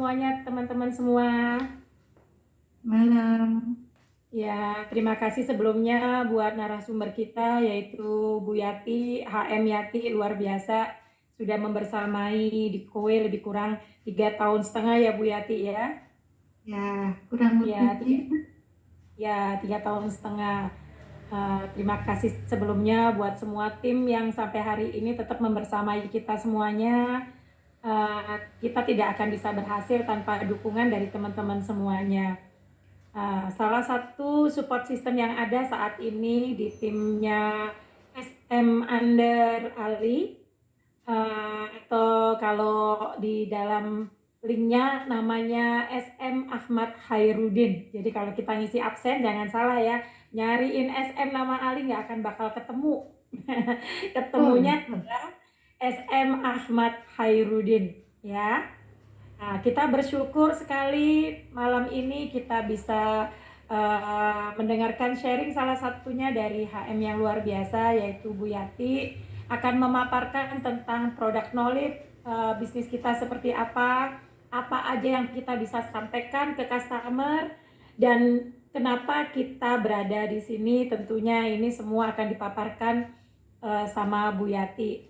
semuanya, teman-teman semua. Malam. Ya, terima kasih sebelumnya buat narasumber kita yaitu Bu Yati, HM Yati, luar biasa sudah membersamai di KOE lebih kurang 3,5 tahun ya Bu Yati ya. Ya, kurang Ya, lebih. 3,5 tahun. Terima kasih sebelumnya buat semua tim yang sampai hari ini tetap membersamai kita semuanya. Kita tidak akan bisa berhasil tanpa dukungan dari teman-teman semuanya. Salah satu support system yang ada saat ini di timnya SM Under Ali, atau kalau di dalam linknya namanya SM Ahmad Hairudin. Jadi kalau kita ngisi absen jangan salah ya, nyariin SM nama Ali nggak akan bakal ketemu. Oh, Ketemunya SM Ahmad Hairudin ya. Nah, kita bersyukur sekali malam ini kita bisa mendengarkan sharing salah satunya dari HM yang luar biasa yaitu Bu Yati akan memaparkan tentang product knowledge bisnis kita seperti apa aja yang kita bisa sampaikan ke customer dan kenapa kita berada di sini. Tentunya ini semua akan dipaparkan sama Bu Yati.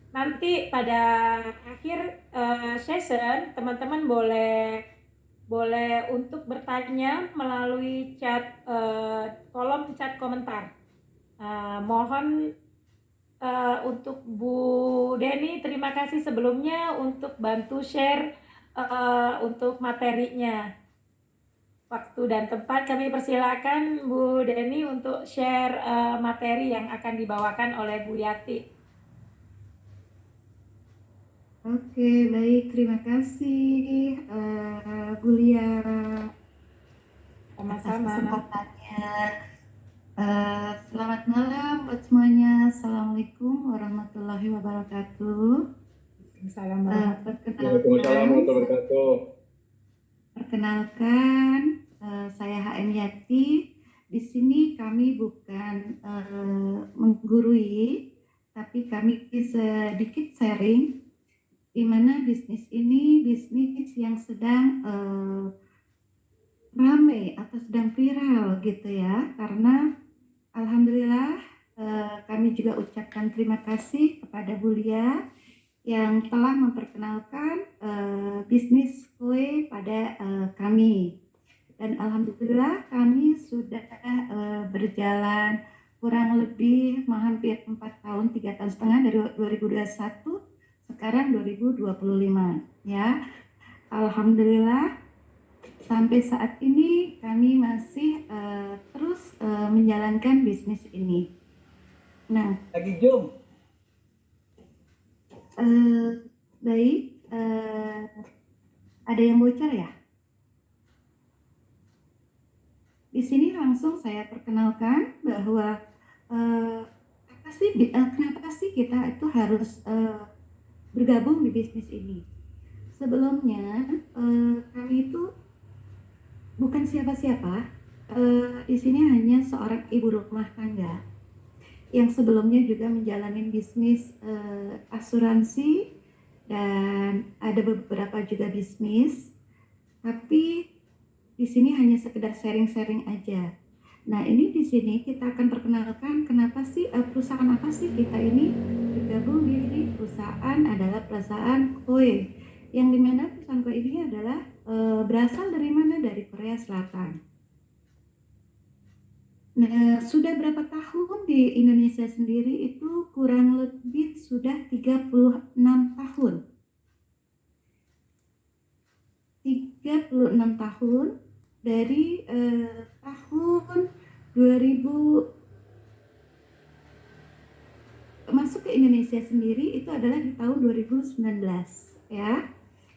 Nanti pada akhir session teman-teman boleh untuk bertanya melalui chat, kolom chat komentar. Mohon untuk Bu Deni, terima kasih sebelumnya untuk bantu share untuk materinya. Waktu dan tempat kami persilakan Bu Deni untuk share materi yang akan dibawakan oleh Bu Yati. oke, baik. Terima kasih, Bu Lia, atas Sama-sama. kesempatannya. Selamat malam buat semuanya. Assalamualaikum warahmatullahi wabarakatuh. Salam warahmatullahi Waalaikumsalam Perkenalkan, warahmatullahi wabarakatuh. saya HM Yati. Di sini kami bukan menggurui, tapi kami sedikit sharing di mana bisnis ini bisnis yang sedang ramai atau sedang viral gitu ya, karena alhamdulillah kami juga ucapkan terima kasih kepada Bu Lia yang telah memperkenalkan bisnis kue pada kami, dan alhamdulillah kami sudah berjalan kurang lebih hampir 4 tahun, 3,5 tahun dari 2021 sekarang 2025 ya. Alhamdulillah sampai saat ini kami masih terus menjalankan bisnis ini. Nah, Lagi Jum. baik, ada yang bocor ya? Di sini langsung saya perkenalkan bahwa kenapa sih kita itu harus bergabung di bisnis ini. Sebelumnya kami itu bukan siapa-siapa, di sini hanya seorang ibu rumah tangga yang sebelumnya juga menjalani bisnis asuransi dan ada beberapa juga bisnis, tapi di sini hanya sekedar sharing-sharing aja. Nah, ini di sini kita akan perkenalkan kenapa sih perusahaan apa sih kita ini bergabung di perusahaan adalah perusahaan kue, yang dimana perusahaan kue ini adalah berasal dari mana? Dari Korea Selatan. Nah, sudah berapa tahun di Indonesia sendiri itu kurang lebih sudah 36 tahun. 36 tahun dari tahun 2000 masuk ke Indonesia sendiri itu adalah di tahun 2019 ya.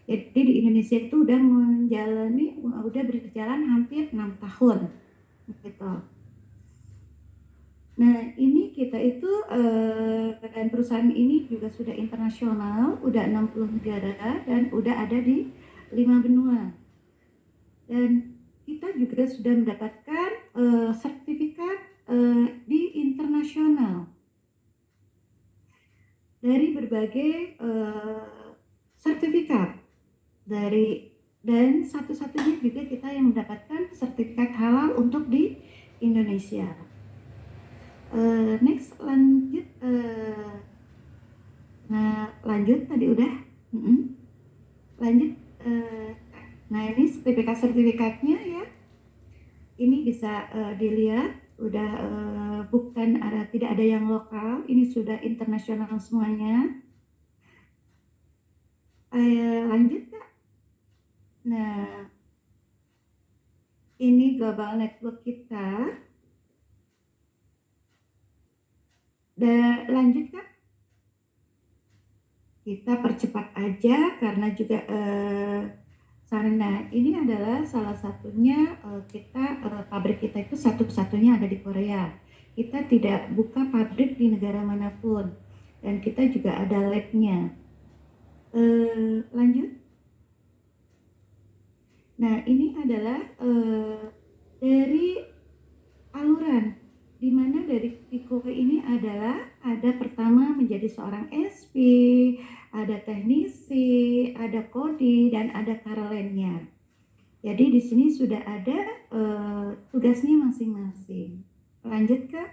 Jadi di Indonesia itu udah berjalan hampir 6 tahun gitu. Nah, ini kita itu dan perusahaan ini juga sudah internasional, udah 60 negara dan udah ada di 5 benua. Dan kita juga sudah mendapatkan sertifikat di internasional dari berbagai sertifikat dari dan satu-satunya juga kita yang mendapatkan sertifikat halal untuk di Indonesia. Next lanjut, nah lanjut tadi udah. Lanjut, nah ini sertifikatnya ya, ini bisa dilihat udah bukan tidak ada yang lokal, ini sudah internasional semuanya. Lanjut Kak. Nah ini global network kita. Lanjut Kak. Kita percepat aja karena juga karena ini adalah salah satunya pabrik kita itu satu-satunya ada di Korea. Kita tidak buka pabrik di negara manapun dan kita juga ada labnya. Lanjut. Nah ini adalah dari aluran, di mana dari Piko ini adalah ada pertama menjadi seorang SP, ada teknisi, ada kodi, dan ada karelennya. Jadi di sini sudah ada tugasnya masing-masing. Lanjut Kak.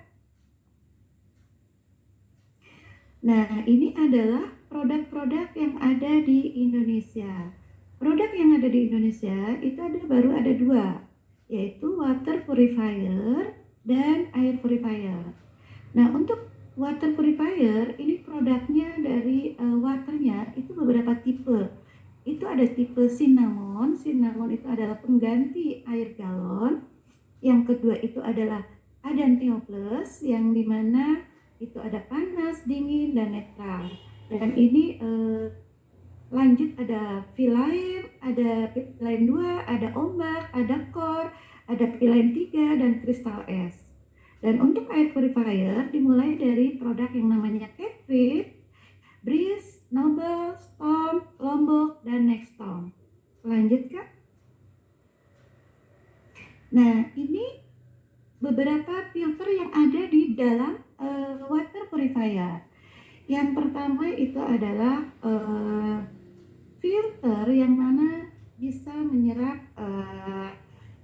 Nah ini adalah produk-produk yang ada di Indonesia. Produk yang ada di Indonesia itu baru ada dua, yaitu water purifier dan air purifier. Nah, untuk water purifier ini produknya dari waternya itu beberapa tipe. Itu ada tipe cinnamon. Cinnamon itu adalah pengganti air galon. Yang kedua itu adalah Adantio Plus, yang dimana itu ada panas, dingin, dan netral. Dan ini lanjut ada Vilain, ada Vilain 2, ada ombak, ada core, ada Vilain 3, dan kristal es. Dan untuk air purifier dimulai dari produk yang namanya Catfit, Breeze, Noble, Storm, Lombok, dan Nextom. Lanjut Kak. Nah ini beberapa filter yang ada di dalam water purifier. Yang pertama itu adalah filter yang mana bisa menyerap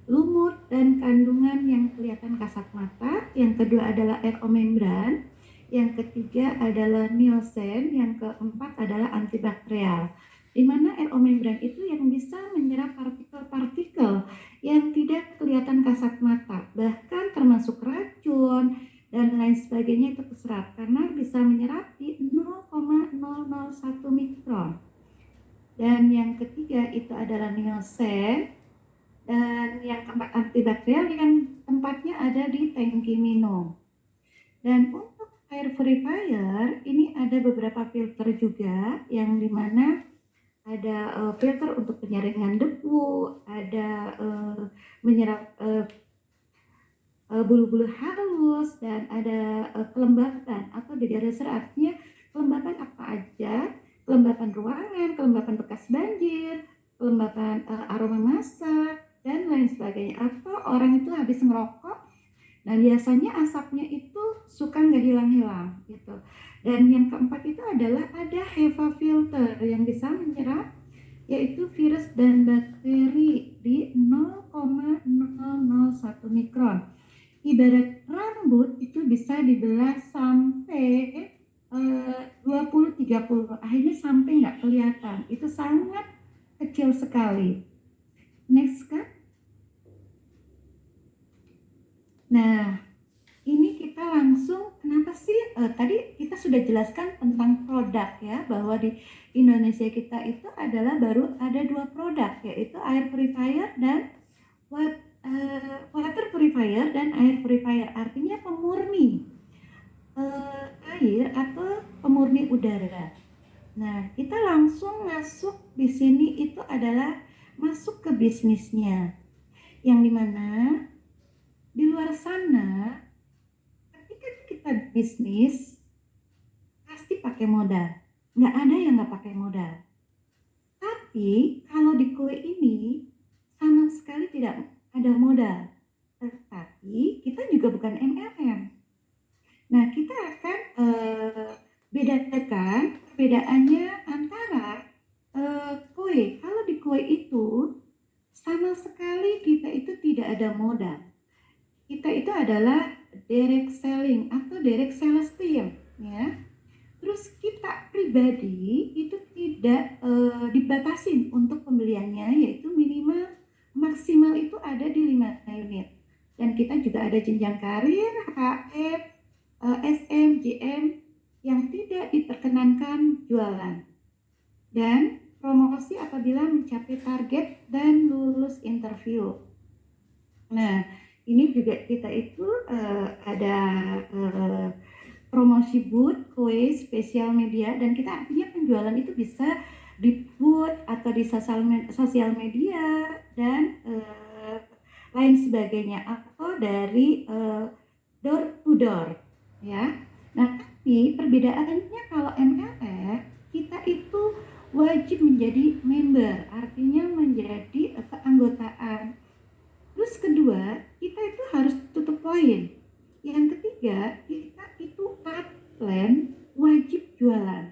lumut dan kandungan yang kelihatan kasat mata. Yang kedua adalah aeromembran. Yang ketiga adalah niacin. Yang keempat adalah antibakterial. Di mana aeromembran itu yang bisa menyerap partikel-partikel yang tidak kelihatan kasat mata, bahkan termasuk racun dan lain sebagainya itu keserap karena bisa menyerap di 0,001 mikron. Dan yang ketiga itu adalah niacin. Dan yang keempat antibakterial yang tempatnya ada di tangki minum. Dan untuk air purifier ini ada beberapa filter juga, yang dimana ada filter untuk penyaringan debu, ada menyerap bulu-bulu halus, dan ada kelembapan atau degaser, artinya kelembapan apa aja, kelembapan ruangan, kelembapan bekas banjir, kelembapan aroma masak, dan lain sebagainya. Atau orang itu habis ngerokok, nah biasanya asapnya itu suka nggak hilang-hilang gitu. Dan yang keempat itu adalah ada HEPA filter yang bisa menyerap yaitu virus dan bakteri di 0,001 mikron. Ibarat rambut itu bisa dibelah sampai 20-30, akhirnya sampai nggak kelihatan. Itu sangat kecil sekali. Next Kak. Nah, ini kita langsung, kenapa sih tadi kita sudah jelaskan tentang produk ya, bahwa di Indonesia kita itu adalah baru ada dua produk, yaitu air purifier dan water purifier dan air purifier, artinya pemurni air atau pemurni udara. Nah, kita langsung masuk di sini itu adalah masuk ke bisnisnya, yang dimana di luar sana ketika kita bisnis pasti pakai modal, nggak ada yang nggak pakai modal. Tapi kalau di kue ini sama sekali tidak ada modal, tetapi kita juga bukan MLM. Nah kita akan bedakan perbedaannya antara kue. Kalau di kue itu sama sekali kita itu tidak ada modal. Kita itu adalah direct selling atau direct sales team, ya. Terus kita pribadi itu tidak dibatasin untuk pembeliannya, yaitu minimal maksimal itu ada di 5 unit. Dan kita juga ada jenjang karir, HF, SM, JM yang tidak diperkenankan jualan. Dan promosi apabila mencapai target dan lulus interview. Nah, ini juga kita itu ada promosi booth, kue, spesial media, dan kita artinya penjualan itu bisa di booth atau di sosial media dan lain sebagainya, atau dari door to door, ya. Nah, tapi perbedaannya kalau MLM kita itu wajib menjadi member, artinya menjadi keanggotaan. Terus kedua, kita itu harus tutup poin. Yang ketiga, kita itu plan wajib jualan.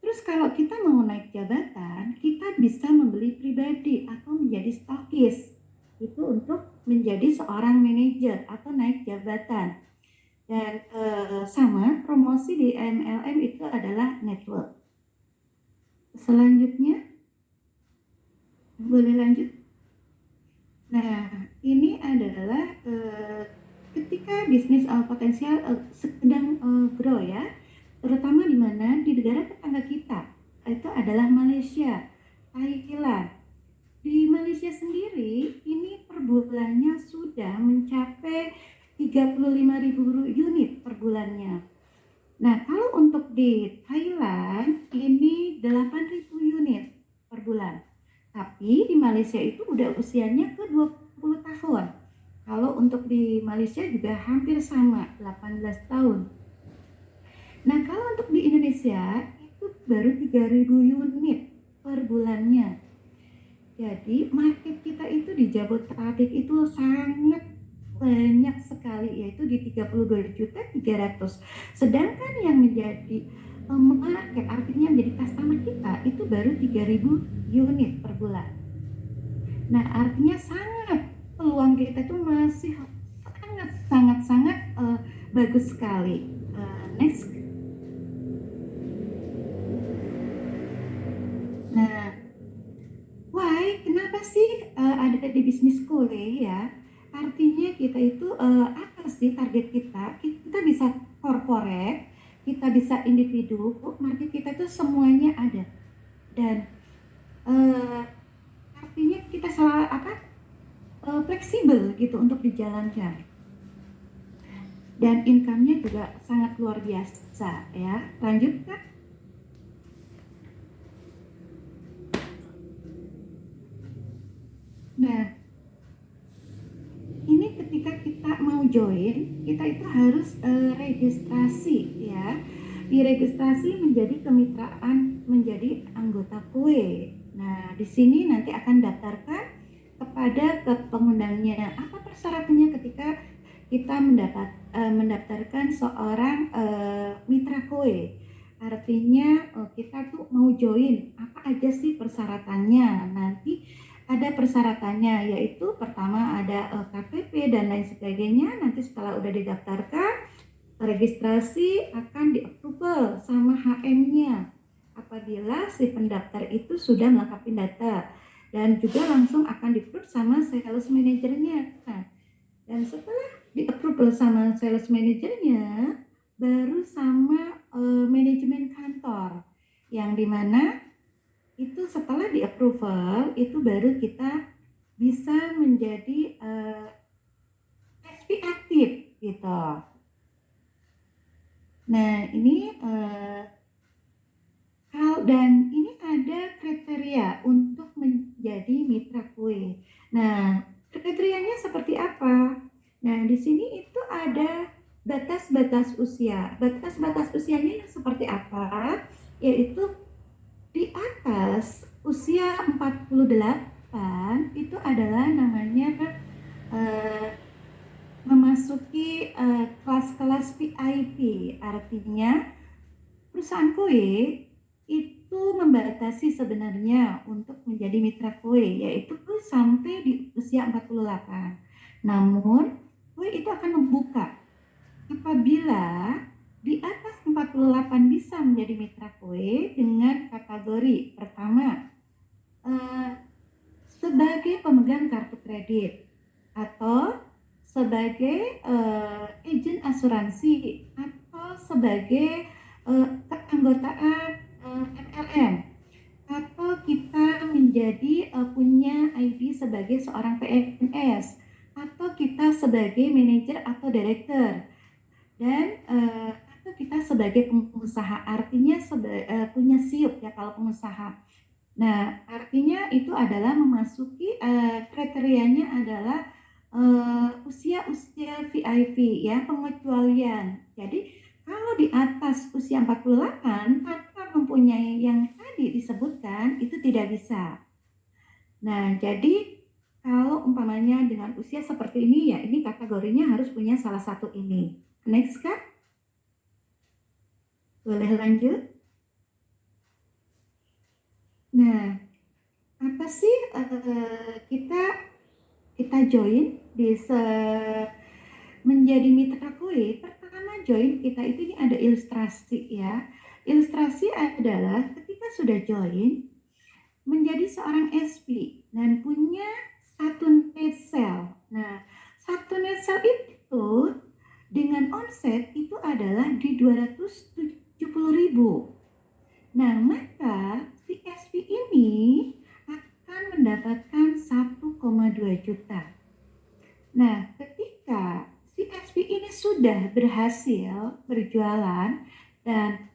Terus kalau kita mau naik jabatan, kita bisa membeli pribadi atau menjadi stokis. Itu untuk menjadi seorang manajer atau naik jabatan. Dan sama promosi di MLM itu adalah network. Selanjutnya, boleh lanjut? Nah, ini adalah ketika bisnis potensial sedang grow, ya, terutama di mana di negara tetangga kita, itu adalah Malaysia, Thailand. Di Malaysia sendiri, ini per bulannya sudah mencapai 35.000 unit per bulannya. Nah, kalau untuk di Thailand, ini 8.000 unit per bulan. Tapi di Malaysia itu udah usianya ke 20 tahun. Kalau untuk di Malaysia juga hampir sama, 18 tahun. Nah, kalau untuk di Indonesia itu baru 3.000 unit per bulannya. Jadi market kita itu di Jabodetabek itu sangat banyak sekali, yaitu di 32.300.000. Sedangkan yang menjadi market, artinya menjadi customer kita itu baru 3.000 unit per bulan. Nah, artinya sangat peluang kita itu masih sangat bagus sekali. Next. Nah, why? Kenapa sih ada di bisnis kue, ya? Artinya kita itu apa sih target kita? Kita bisa corporate, kita bisa individu, market kita itu semuanya ada. Dan artinya kita fleksibel gitu untuk dijalankan. Dan income-nya juga sangat luar biasa, ya. Lanjut, Kak. Nah, ini ketika kita mau join, kita itu harus registrasi, ya. Diregistrasi menjadi kemitraan, menjadi anggota kue. Nah, di sini nanti akan daftarkan kepada pengundangnya. Apa persyaratannya ketika kita mendaftarkan seorang mitra kue? Artinya kita tuh mau join, apa aja sih persyaratannya? Nanti ada persyaratannya, yaitu pertama ada KTP dan lain sebagainya. Nanti setelah udah didaftarkan, registrasi akan di-approval sama HM-nya apabila si pendaftar itu sudah melengkapi data, dan juga langsung akan di-approve sama sales manajernya. Nah, dan setelah di-approval sama sales manajernya, baru sama manajemen kantor, yang dimana itu setelah di-approval itu baru kita bisa menjadi SP aktif gitu. Nah, ini dan ini ada kriteria untuk menjadi mitra kue. Nah, kriterianya seperti apa? Nah, di sini itu ada batas-batas usia. Batas-batas usianya seperti apa? Yaitu di atas usia 48 itu adalah namanya memasuki kelas-kelas VIP. Artinya perusahaan kue itu membatasi sebenarnya untuk menjadi mitra kue, yaitu sampai di usia 48. Namun, kue itu akan membuka apabila di atas 48 bisa menjadi mitra kue dengan kategori pertama, sebagai pemegang kartu kredit atau sebagai agen asuransi atau sebagai keanggotaan MLM atau kita menjadi punya ID sebagai seorang PNS atau kita sebagai manajer atau direktur dan atau kita sebagai pengusaha, artinya punya SIUP ya kalau pengusaha. Nah, artinya itu adalah memasuki kriterianya adalah usia-usia VIP ya, pengecualian. Jadi, kalau di atas usia 48 tanpa mempunyai yang tadi disebutkan, itu tidak bisa. Nah, jadi kalau umpamanya dengan usia seperti ini, ya ini kategorinya harus punya salah satu ini. Next, Kak. Boleh lanjut? Nah, apa sih kita join di menjadi mitra kue? Pertama join kita itu ini ada ilustrasi ya. Ilustrasi adalah ketika sudah join menjadi seorang SP dan punya satu net sale. Nah, satu net sale itu dengan omset itu adalah di 270.000. Nah, maka si SP ini akan mendapatkan 1,2 juta. Nah, ketika si SP ini sudah berhasil berjualan dan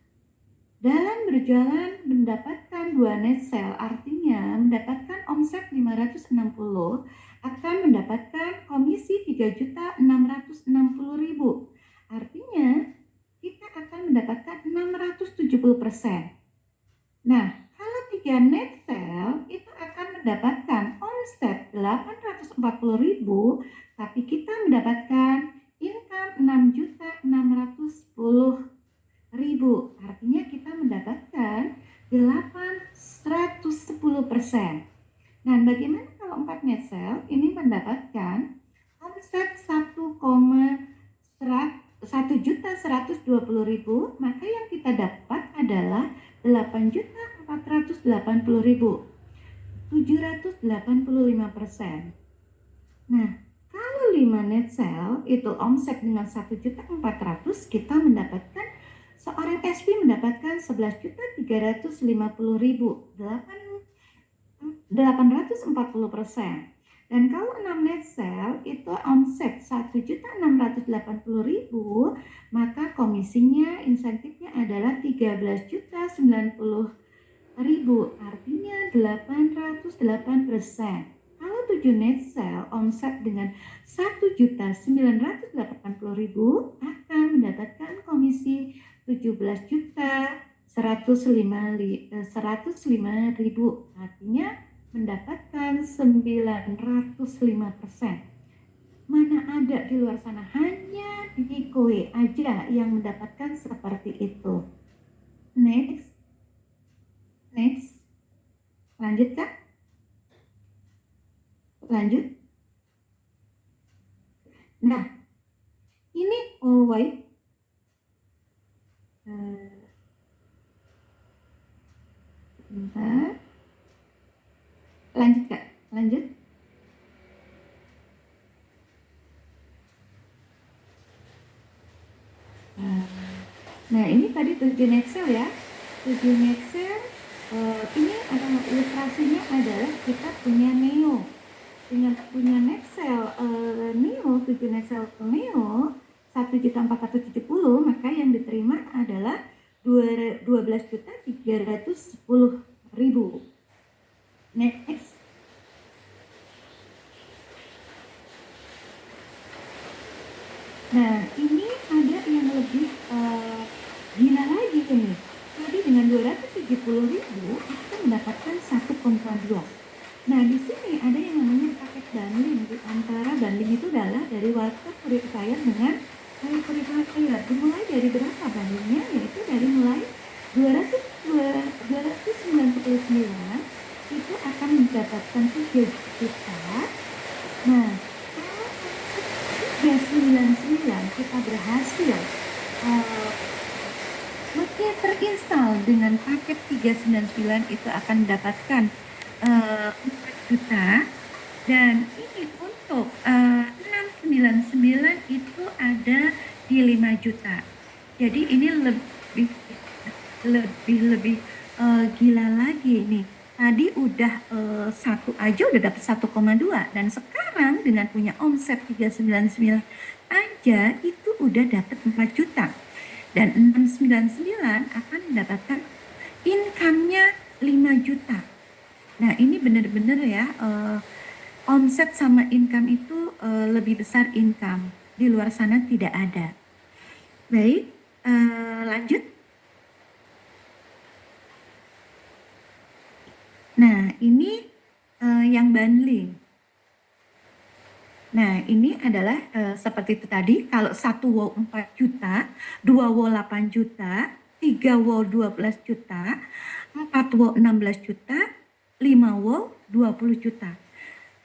dalam berjualan mendapatkan 2 net sale, artinya mendapatkan omset 560, akan mendapatkan komisi 3.660.000. Artinya kita akan mendapatkan 670%. Nah, kalau 3 net sale itu akan mendapatkan omset 840.000, tapi kita mendapatkan income 6.610.000. Artinya kita mendapatkan 110%. Nah, bagaimana kalau 4 net sale ini mendapatkan omset 1.120.000, maka yang kita dapat adalah 8.480.000, 785%. Nah, kalau 5 net sale itu omset dengan 1.400.000, kita mendapatkan seorang SP mendapatkan 11.350.000, 840%. Dan kalau 6 net sale itu omset 1.680.000, maka komisinya, insentifnya adalah 13.090.000, artinya 808%. Kalau 7 net sale omset dengan 1.980.000 akan mendapatkan komisi 17.105.000, artinya mendapatkan 905%. Mana ada di luar sana, hanya di kue aja yang mendapatkan seperti itu. Next. Lanjut, Kak. Lanjut. Nah, ini wait. Bentar. Lanjut, Kak. Lanjut. Nah, ini tadi 7 net sale ya. 7 net sale, ini adalah ilustrasinya adalah kita punya Neo. Punya net sale Neo, 7 net sale Neo 1.470.000, maka yang diterima adalah 12.310.000. Next. Nah, ini ada yang lebih gila lagi ini. Tadi dengan 270.000 akan mendapatkan 1,2. Nah, di sini ada yang namanya paket bundling. Di antara bundling itu adalah dari Warteg Purifier dengan High Purifier. Dimulai dari berapa bundlingnya? Yaitu dari mulai 250.000 299 itu akan mendapatkan 3 juta. Nah, kalau 399 kita berhasil terinstall dengan paket 399 itu akan mendapatkan 4 juta. Dan ini untuk 699 itu ada di 5 juta. Jadi ini lebih gila lagi nih. Tadi udah satu aja udah dapat 1,2 dan sekarang dengan punya omset 399 aja itu udah dapat 4 juta. Dan 699 akan mendapatkan income-nya 5 juta. Nah, ini benar-benar ya omset sama income itu lebih besar income. Di luar sana tidak ada. Baik, lanjut. Nah, ini yang bundling. Nah, ini adalah seperti itu tadi, kalau 1 wow 4 juta, 2 wow 8 juta, 3 wow 12 juta, 4 wow 16 juta, 5 wow 20 juta.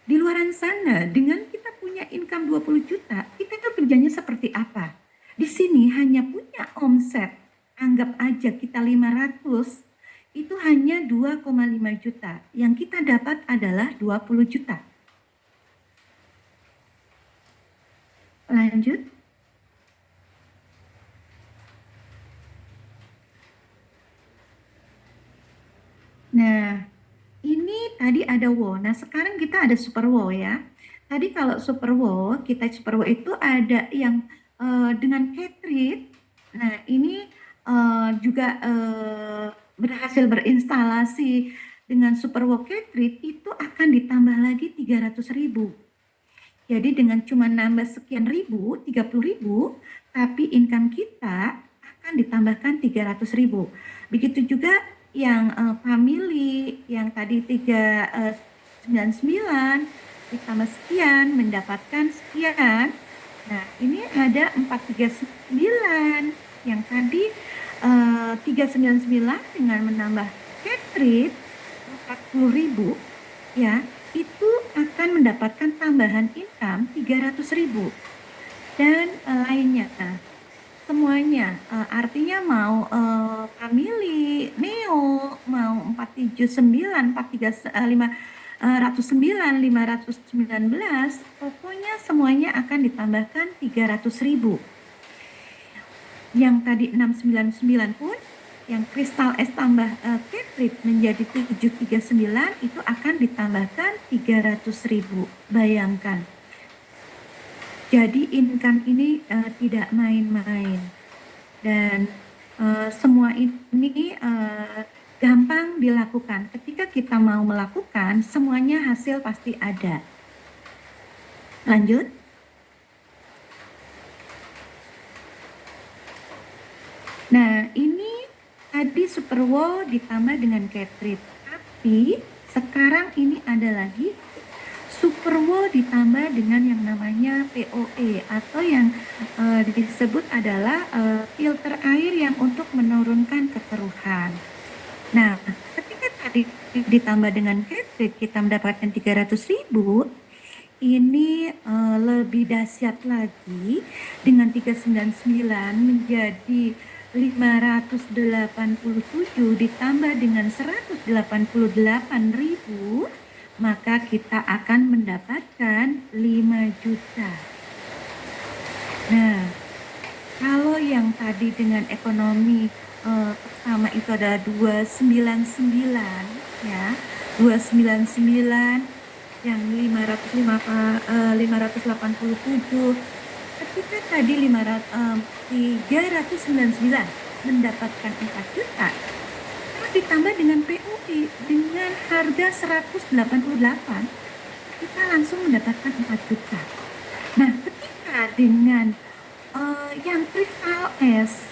Di luar sana, dengan kita punya income 20 juta, kita tuh kerjanya seperti apa? Di sini hanya punya omset, anggap aja kita 500, itu hanya 2,5 juta. Yang kita dapat adalah 20 juta. Lanjut. Nah, ini tadi ada wow. Nah, sekarang kita ada super wow ya. Tadi kalau super wow, kita super wow itu ada yang dengan catering. Nah, ini juga berhasil berinstalasi dengan super wow catering itu akan ditambah lagi 300.000. Jadi dengan cuma nambah sekian ribu, 30.000, tapi income kita akan ditambahkan 300.000. Begitu juga yang family, yang tadi 399 ditambah sekian, mendapatkan sekian. Nah, ini ada 439, yang tadi 399 dengan menambah catering 40.000, ya, itu akan mendapatkan tambahan income 300.000 dan lainnya. Nah, semuanya artinya mau family, neo, mau 479, 509, 519, pokoknya semuanya akan ditambahkan 300.000. Yang tadi 699 pun yang kristal es tambah catrit menjadi 739 itu akan ditambahkan 300.000. Bayangkan. Jadi income ini tidak main-main. Dan semua ini gampang dilakukan. Ketika kita mau melakukan, semuanya hasil pasti ada. Lanjut. Nah, ini tadi super wow ditambah dengan catrit, tapi sekarang ini ada lagi super wow ditambah dengan yang namanya POE atau yang disebut adalah filter air yang untuk menurunkan kekeruhan. Nah, ketika tadi ditambah dengan catrit kita mendapatkan 300.000, ini lebih dahsyat lagi dengan 399 menjadi 587 ditambah dengan 188.000, maka kita akan mendapatkan 5 juta. Nah, kalau yang tadi dengan ekonomi pertama itu adalah 299 ya, 299 yang 587, ketika tadi 399 mendapatkan 4 juta, ditambah dengan POE dengan harga 188, kita langsung mendapatkan 4 juta. Nah, ketika dengan yang kristal es,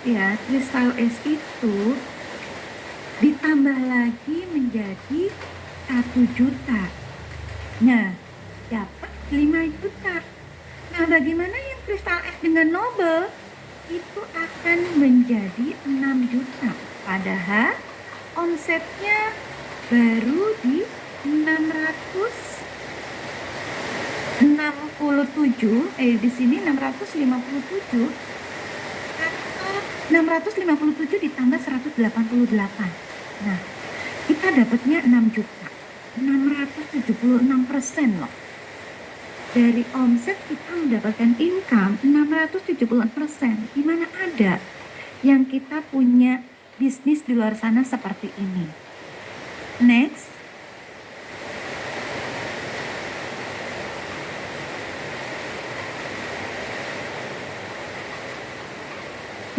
ya, kristal es itu ditambah lagi menjadi 1 juta. Nah, dapat 5 juta. Nah, bagaimana yang kristal es dengan Nobel? Itu akan menjadi 6 juta. Padahal omsetnya baru di 667, di sini 657 atau 657 ditambah 188. Nah, kita dapatnya 6 juta. 676% loh. Dari omset kita mendapatkan income 676%. Gimana ada yang kita punya bisnis di luar sana seperti ini? Next.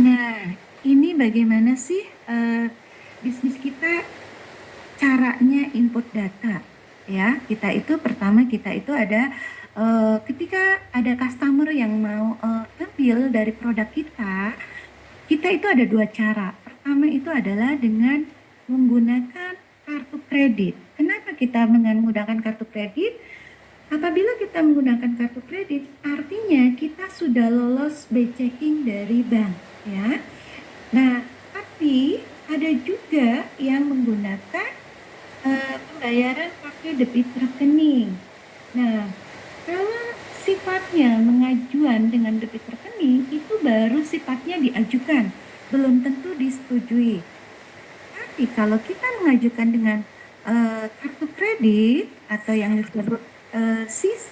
Nah, ini bagaimana sih bisnis kita caranya input data? Ya, kita itu ada ketika ada customer yang mau ambil dari produk kita itu ada dua cara. Pertama itu adalah dengan menggunakan kartu kredit. Kenapa kita menggunakan kartu kredit? Apabila kita menggunakan kartu kredit, artinya kita sudah lolos by checking dari bank, ya. Nah, tapi ada juga yang menggunakan pembayaran pakai debit rekening. Nah, kalau sifatnya mengajuan dengan debit rekening, itu baru sifatnya diajukan, belum tentu disetujui. Tapi kalau kita mengajukan dengan kartu kredit atau yang disebut CC,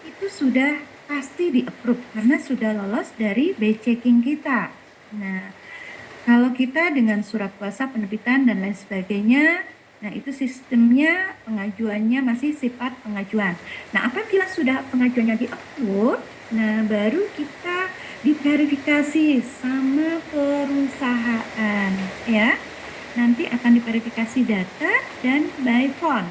itu sudah pasti di-approve karena sudah lolos dari by checking kita. Nah, kalau kita dengan surat kuasa penerbitan dan lain sebagainya, nah itu sistemnya pengajuannya masih sifat pengajuan. Nah, apabila sudah pengajuannya di-approve, nah baru kita diverifikasi sama perusahaan, ya. Nanti akan diverifikasi data dan by phone.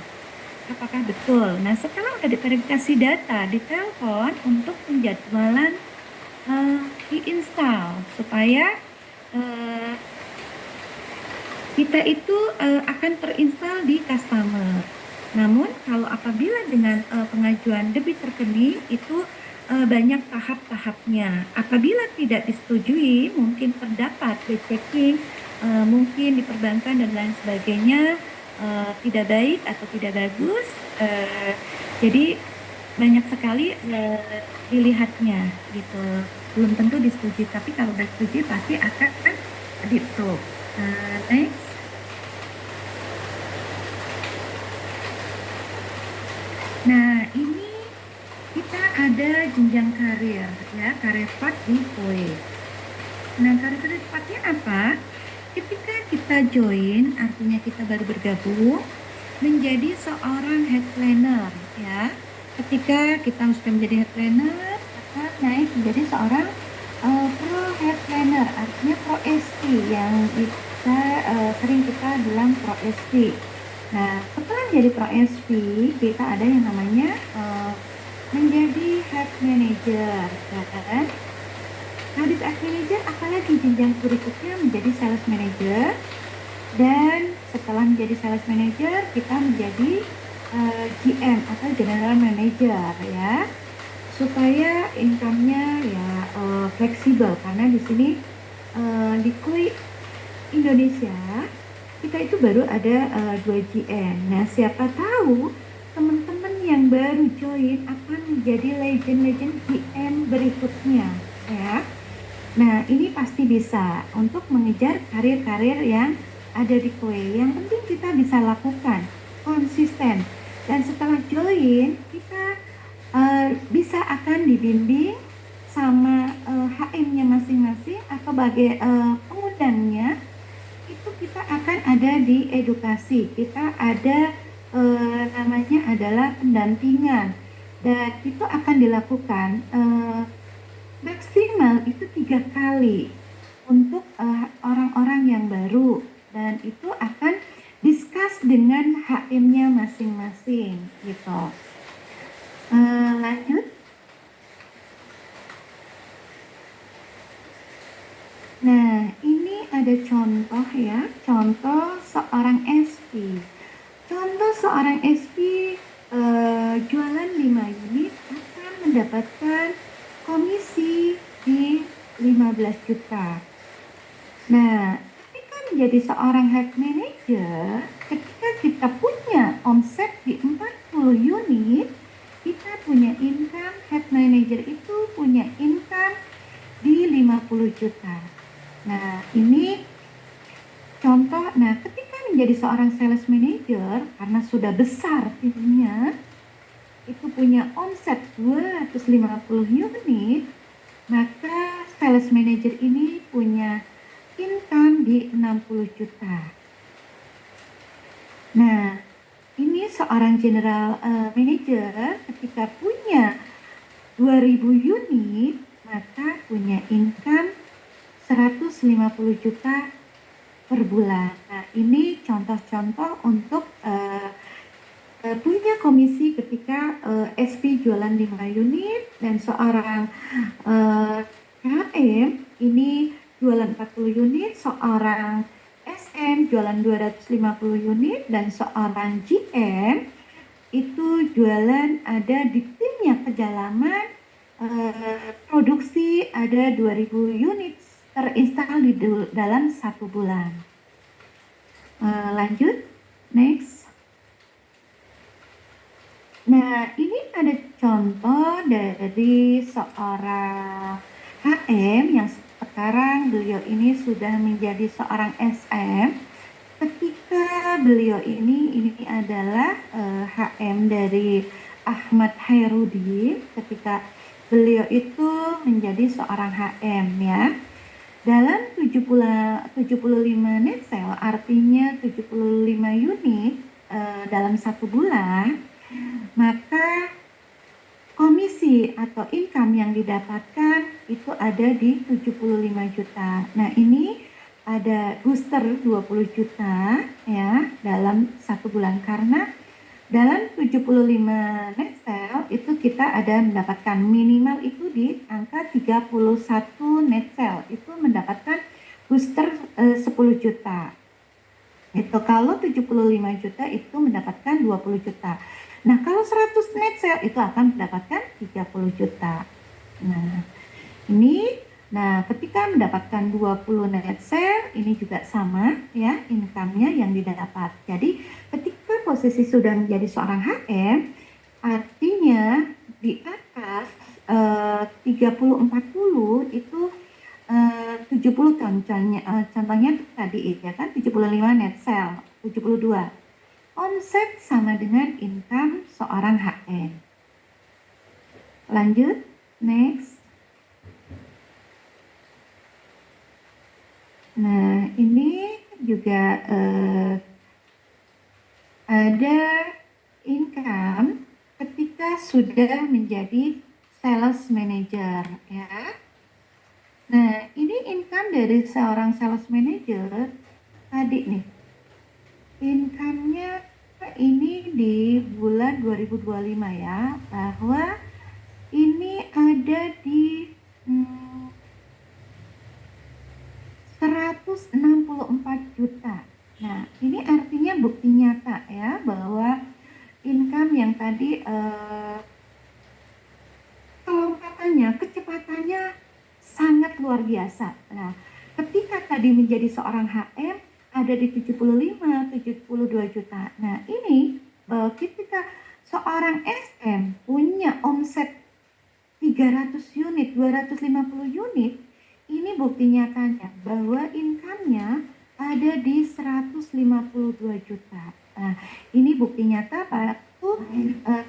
Apakah betul? Nah, setelah udah diverifikasi data, ditelepon untuk penjadwalan diinstal supaya kita itu akan terinstall di customer. Namun kalau apabila dengan pengajuan debit rekening itu banyak tahap-tahapnya. Apabila tidak disetujui, mungkin terdapat checking, mungkin diperbankan dan lain sebagainya tidak baik atau tidak bagus. Jadi banyak sekali dilihatnya gitu. Belum tentu disetujui, tapi kalau sudah disetujui pasti akan di-approve. Next. Nah, ini kita ada jenjang karir, ya, karir path di Koe. Nah, karir pathnya apa? Ketika kita join, artinya kita baru bergabung menjadi seorang head planner, ya. Ketika kita sudah menjadi head planner, akan naik menjadi seorang pro head planner, artinya pro SP yang kita sering kita bilang pro SP. Nah, setelah menjadi pro SP, kita ada yang namanya menjadi head manager, ya kan? Nah, di head manager apalagi jenjang berikutnya menjadi sales manager, dan setelah menjadi sales manager kita menjadi GM atau general manager, ya, supaya income-nya ya fleksibel karena di sini di KUI Indonesia kita itu baru ada 2 GM. Nah, siapa tahu teman-teman yang baru join akan menjadi legend-legend GM berikutnya, ya. Nah, ini pasti bisa untuk mengejar karir-karir yang ada di KUI. Yang penting kita bisa lakukan konsisten, dan setelah join kita bisa akan dibimbing sama HM-nya masing-masing atau sebagai pengundangnya. Itu kita akan ada di edukasi, kita ada namanya adalah pendampingan, dan itu akan dilakukan maksimal itu 3 kali untuk orang-orang yang baru, dan itu akan discuss dengan HM-nya masing-masing gitu. Lanjut. Nah, ini ada contoh, ya, contoh seorang SP. Contoh seorang SP jualan 5 unit akan mendapatkan komisi di 15 juta. Nah, tapi menjadi seorang head manager, ketika kita punya omset di 40 unit, kita punya income, head manager itu punya income di 50 juta. Nah, ini contoh. Nah, ketika menjadi seorang sales manager, karena sudah besar timnya, itu punya omset 250 unit, maka sales manager ini punya income di 60 juta. Nah, ini seorang general manager ketika punya 2000 unit, maka punya income 150 juta per bulan. Nah, ini contoh-contoh untuk punya komisi ketika SP jualan 5 unit dan seorang KM ini jualan 40 unit, seorang SM jualan 250 unit, dan seorang GM itu jualan ada di timnya kedalaman produksi ada 2000 unit terinstal di dalam 1 bulan. Lanjut, next. Nah, ini ada contoh dari seorang HM yang sekarang beliau ini sudah menjadi seorang SM. Ketika beliau ini adalah HM dari Ahmad Hairudin, ketika beliau itu menjadi seorang HM ya. Dalam 75 net sale, artinya 75 unit dalam 1 bulan, maka komisi atau income yang didapatkan itu ada di 75 juta. Nah, ini ada booster 20 juta ya dalam 1 bulan, karena dalam 75 net sale itu kita ada mendapatkan minimal itu di angka 31 net sale itu mendapatkan booster 10 juta. Itu kalau 75 juta itu mendapatkan 20 juta. Nah, kalau 100 net sale itu akan mendapatkan 30 juta. Nah, ketika mendapatkan 20 net sale, ini juga sama ya income-nya yang didapat. Jadi, ketika posisi sudah menjadi seorang HM, artinya di atas 30-40 itu 70 contohnya tadi ya kan 75 net sale, 72 omset sama dengan income seorang HM. Lanjut, next. Nah, ini juga ada income ketika sudah menjadi sales manager ya. Nah, ini income dari seorang sales manager tadi nih. Income-nya ini di bulan 2025 ya, bahwa ini ada di 164 juta. Nah, ini artinya bukti nyata ya bahwa income yang tadi kelompatannya, kecepatannya sangat luar biasa. Nah, ketika tadi menjadi seorang HM ada di 75, 72 juta. Nah, ini ketika seorang SM punya omset 300 unit, 250 unit, ini bukti nyatanya bahwa income-nya ada di 152 juta. Nah, ini bukti nyata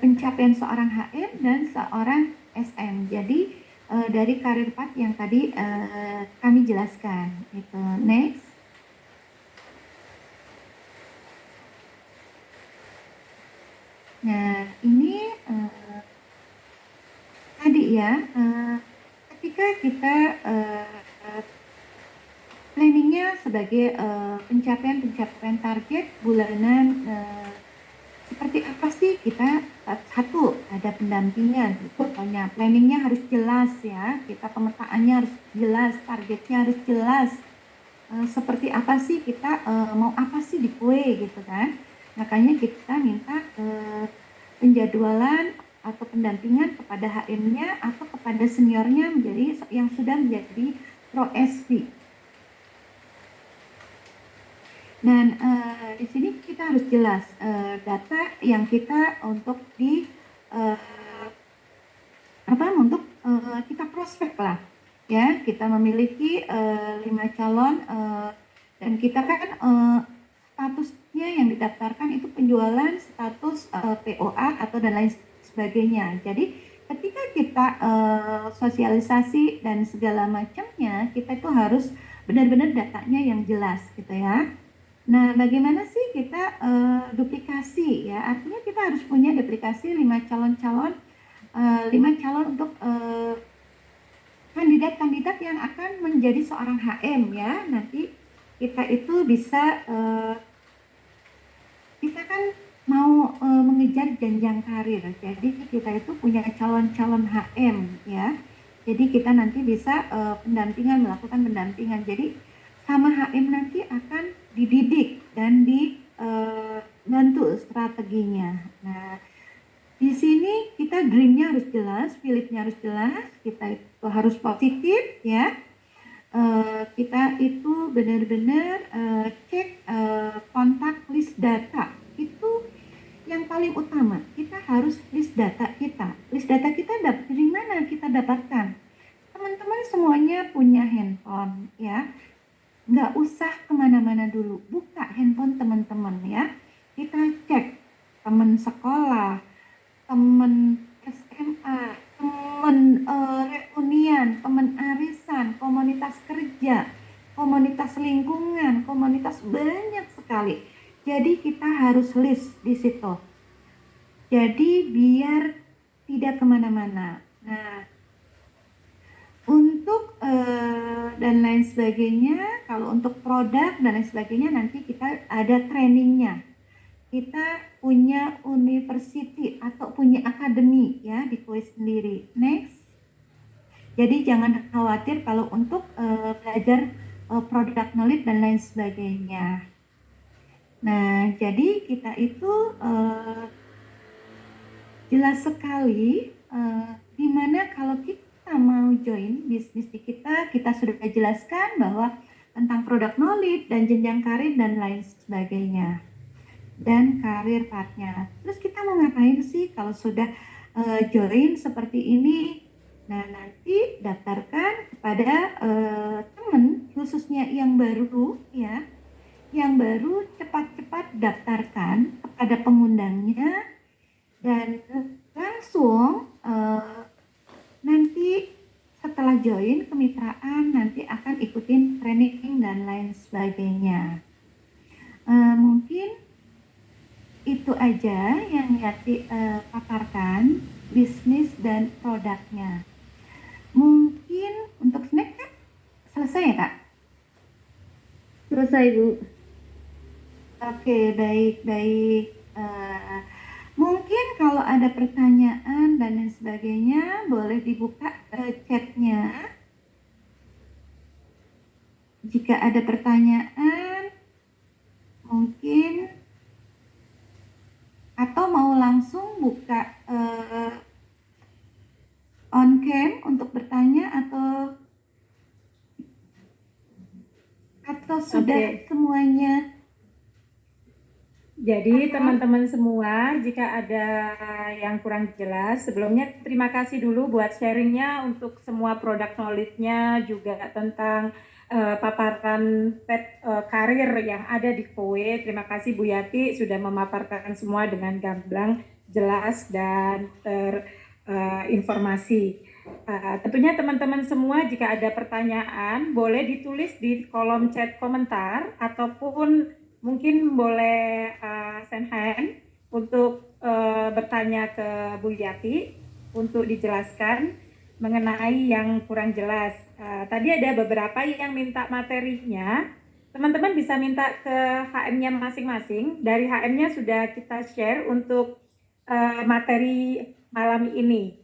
pencapaian seorang HM dan seorang SM. Jadi dari karir path yang tadi kami jelaskan. Itu next. Nah, ini tadi ya, ketika kita planningnya sebagai pencapaian target bulanan, seperti apa sih kita? Satu, ada pendampingan. Pokoknya planningnya harus jelas ya, kita pemetaannya harus jelas, targetnya harus jelas. Seperti apa sih kita mau apa sih di kue gitu kan? Makanya kita minta penjadwalan atau pendampingan kepada HM-nya atau kepada seniornya menjadi yang sudah menjadi pro SP. Dan di sini kita harus jelas data yang kita untuk di apa untuk kita prospek lah ya, kita memiliki 5 calon dan kita kan statusnya yang didaftarkan itu penjualan status POA atau dan lain sebagainya. Jadi ketika kita sosialisasi dan segala macamnya, kita itu harus benar-benar datanya yang jelas gitu ya. Nah, bagaimana sih kita duplikasi ya? Artinya kita harus punya duplikasi 5 calon-calon, 5 calon untuk kandidat-kandidat yang akan menjadi seorang HM ya. Nanti kita itu bisa kita kan mau mengejar jenjang karir. Jadi kita itu punya calon-calon HM ya. Jadi kita nanti bisa pendampingan, melakukan pendampingan. Jadi sama HM nanti akan dididik dan dibantu strateginya. Nah, di sini kita dreamnya harus jelas, Philipnya harus jelas, kita itu harus positif ya. Kita itu benar-benar cek kontak list data itu yang paling utama. Kita harus list data kita. List data kita dari mana kita dapatkan? Teman-teman semuanya punya handphone ya. Nggak usah kemana-mana dulu. Buka handphone teman-teman ya. Kita cek teman sekolah, teman SMA, teman reunian, teman arisan, komunitas kerja, komunitas lingkungan, komunitas banyak sekali. Jadi kita harus list di situ. Jadi biar tidak kemana-mana. Nah, untuk dan lain sebagainya, kalau untuk produk dan lain sebagainya nanti kita ada trainingnya. Kita punya university atau punya akademi ya di kuis sendiri. Next. Jadi jangan khawatir kalau untuk belajar product knowledge dan lain sebagainya. Nah, jadi kita itu jelas sekali di mana kalau kita mau join bisnis di kita sudah jelaskan bahwa tentang product knowledge dan jenjang karir dan lain sebagainya. Dan karir partnya. Terus kita mau ngapain sih kalau sudah join seperti ini? Nah, nanti daftarkan kepada teman khususnya yang baru ya, yang baru cepat-cepat daftarkan kepada pengundangnya dan langsung nanti setelah join kemitraan nanti akan ikutin training dan lain sebagainya. Mungkin itu aja yang Yati paparkan, bisnis dan produknya. Mungkin untuk snack kan selesai ya Kak? Selesai, Bu. Oke, baik-baik. Mungkin kalau ada pertanyaan dan lain sebagainya, boleh dibuka chatnya. Jika ada pertanyaan, mungkin atau mau langsung buka on cam untuk bertanya atau sudah semuanya. Jadi teman-teman semua, jika ada yang kurang jelas, sebelumnya terima kasih dulu buat sharingnya untuk semua produk knowledge-nya, juga tentang paparan karir yang ada di KOE. Terima kasih Bu Yati sudah memaparkan semua dengan gamblang, jelas, dan terinformasi. Tentunya teman-teman semua jika ada pertanyaan boleh ditulis di kolom chat komentar ataupun mungkin boleh send hand untuk bertanya ke Bu Yati untuk dijelaskan mengenai yang kurang jelas. Tadi ada beberapa yang minta materinya. Teman-teman bisa minta ke HM-nya masing-masing. Dari HM-nya sudah kita share untuk materi malam ini.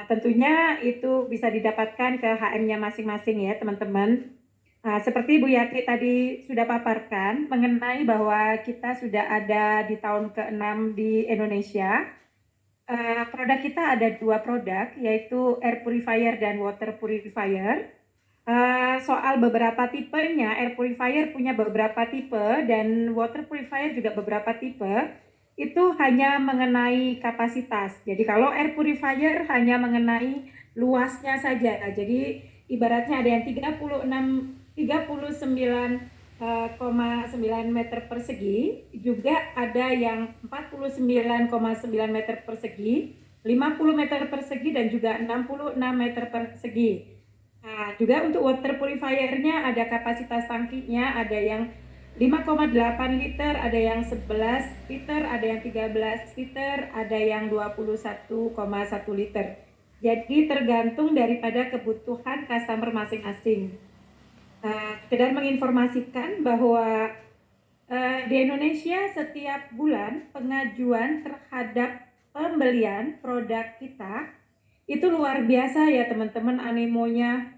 Tentunya itu bisa didapatkan ke HM-nya masing-masing ya teman-teman. Seperti Bu Yati tadi sudah paparkan mengenai bahwa kita sudah ada di tahun ke-6 di Indonesia. Produk kita ada 2 produk, yaitu air purifier dan water purifier. Soal beberapa tipenya, air purifier punya beberapa tipe dan water purifier juga beberapa tipe. Itu hanya mengenai kapasitas. Jadi kalau air purifier hanya mengenai luasnya saja. Jadi ibaratnya ada yang 39,9 meter persegi, juga ada yang 49,9 meter persegi, 50 meter persegi dan juga 66 meter persegi. Nah, juga untuk water purifier-nya ada kapasitas tangkinya, ada yang 5,8 liter, ada yang 11 liter, ada yang 13 liter, ada yang 21,1 liter. Jadi tergantung daripada kebutuhan customer masing-masing. Sekedar menginformasikan bahwa di Indonesia setiap bulan pengajuan terhadap pembelian produk kita itu luar biasa ya teman-teman, animonya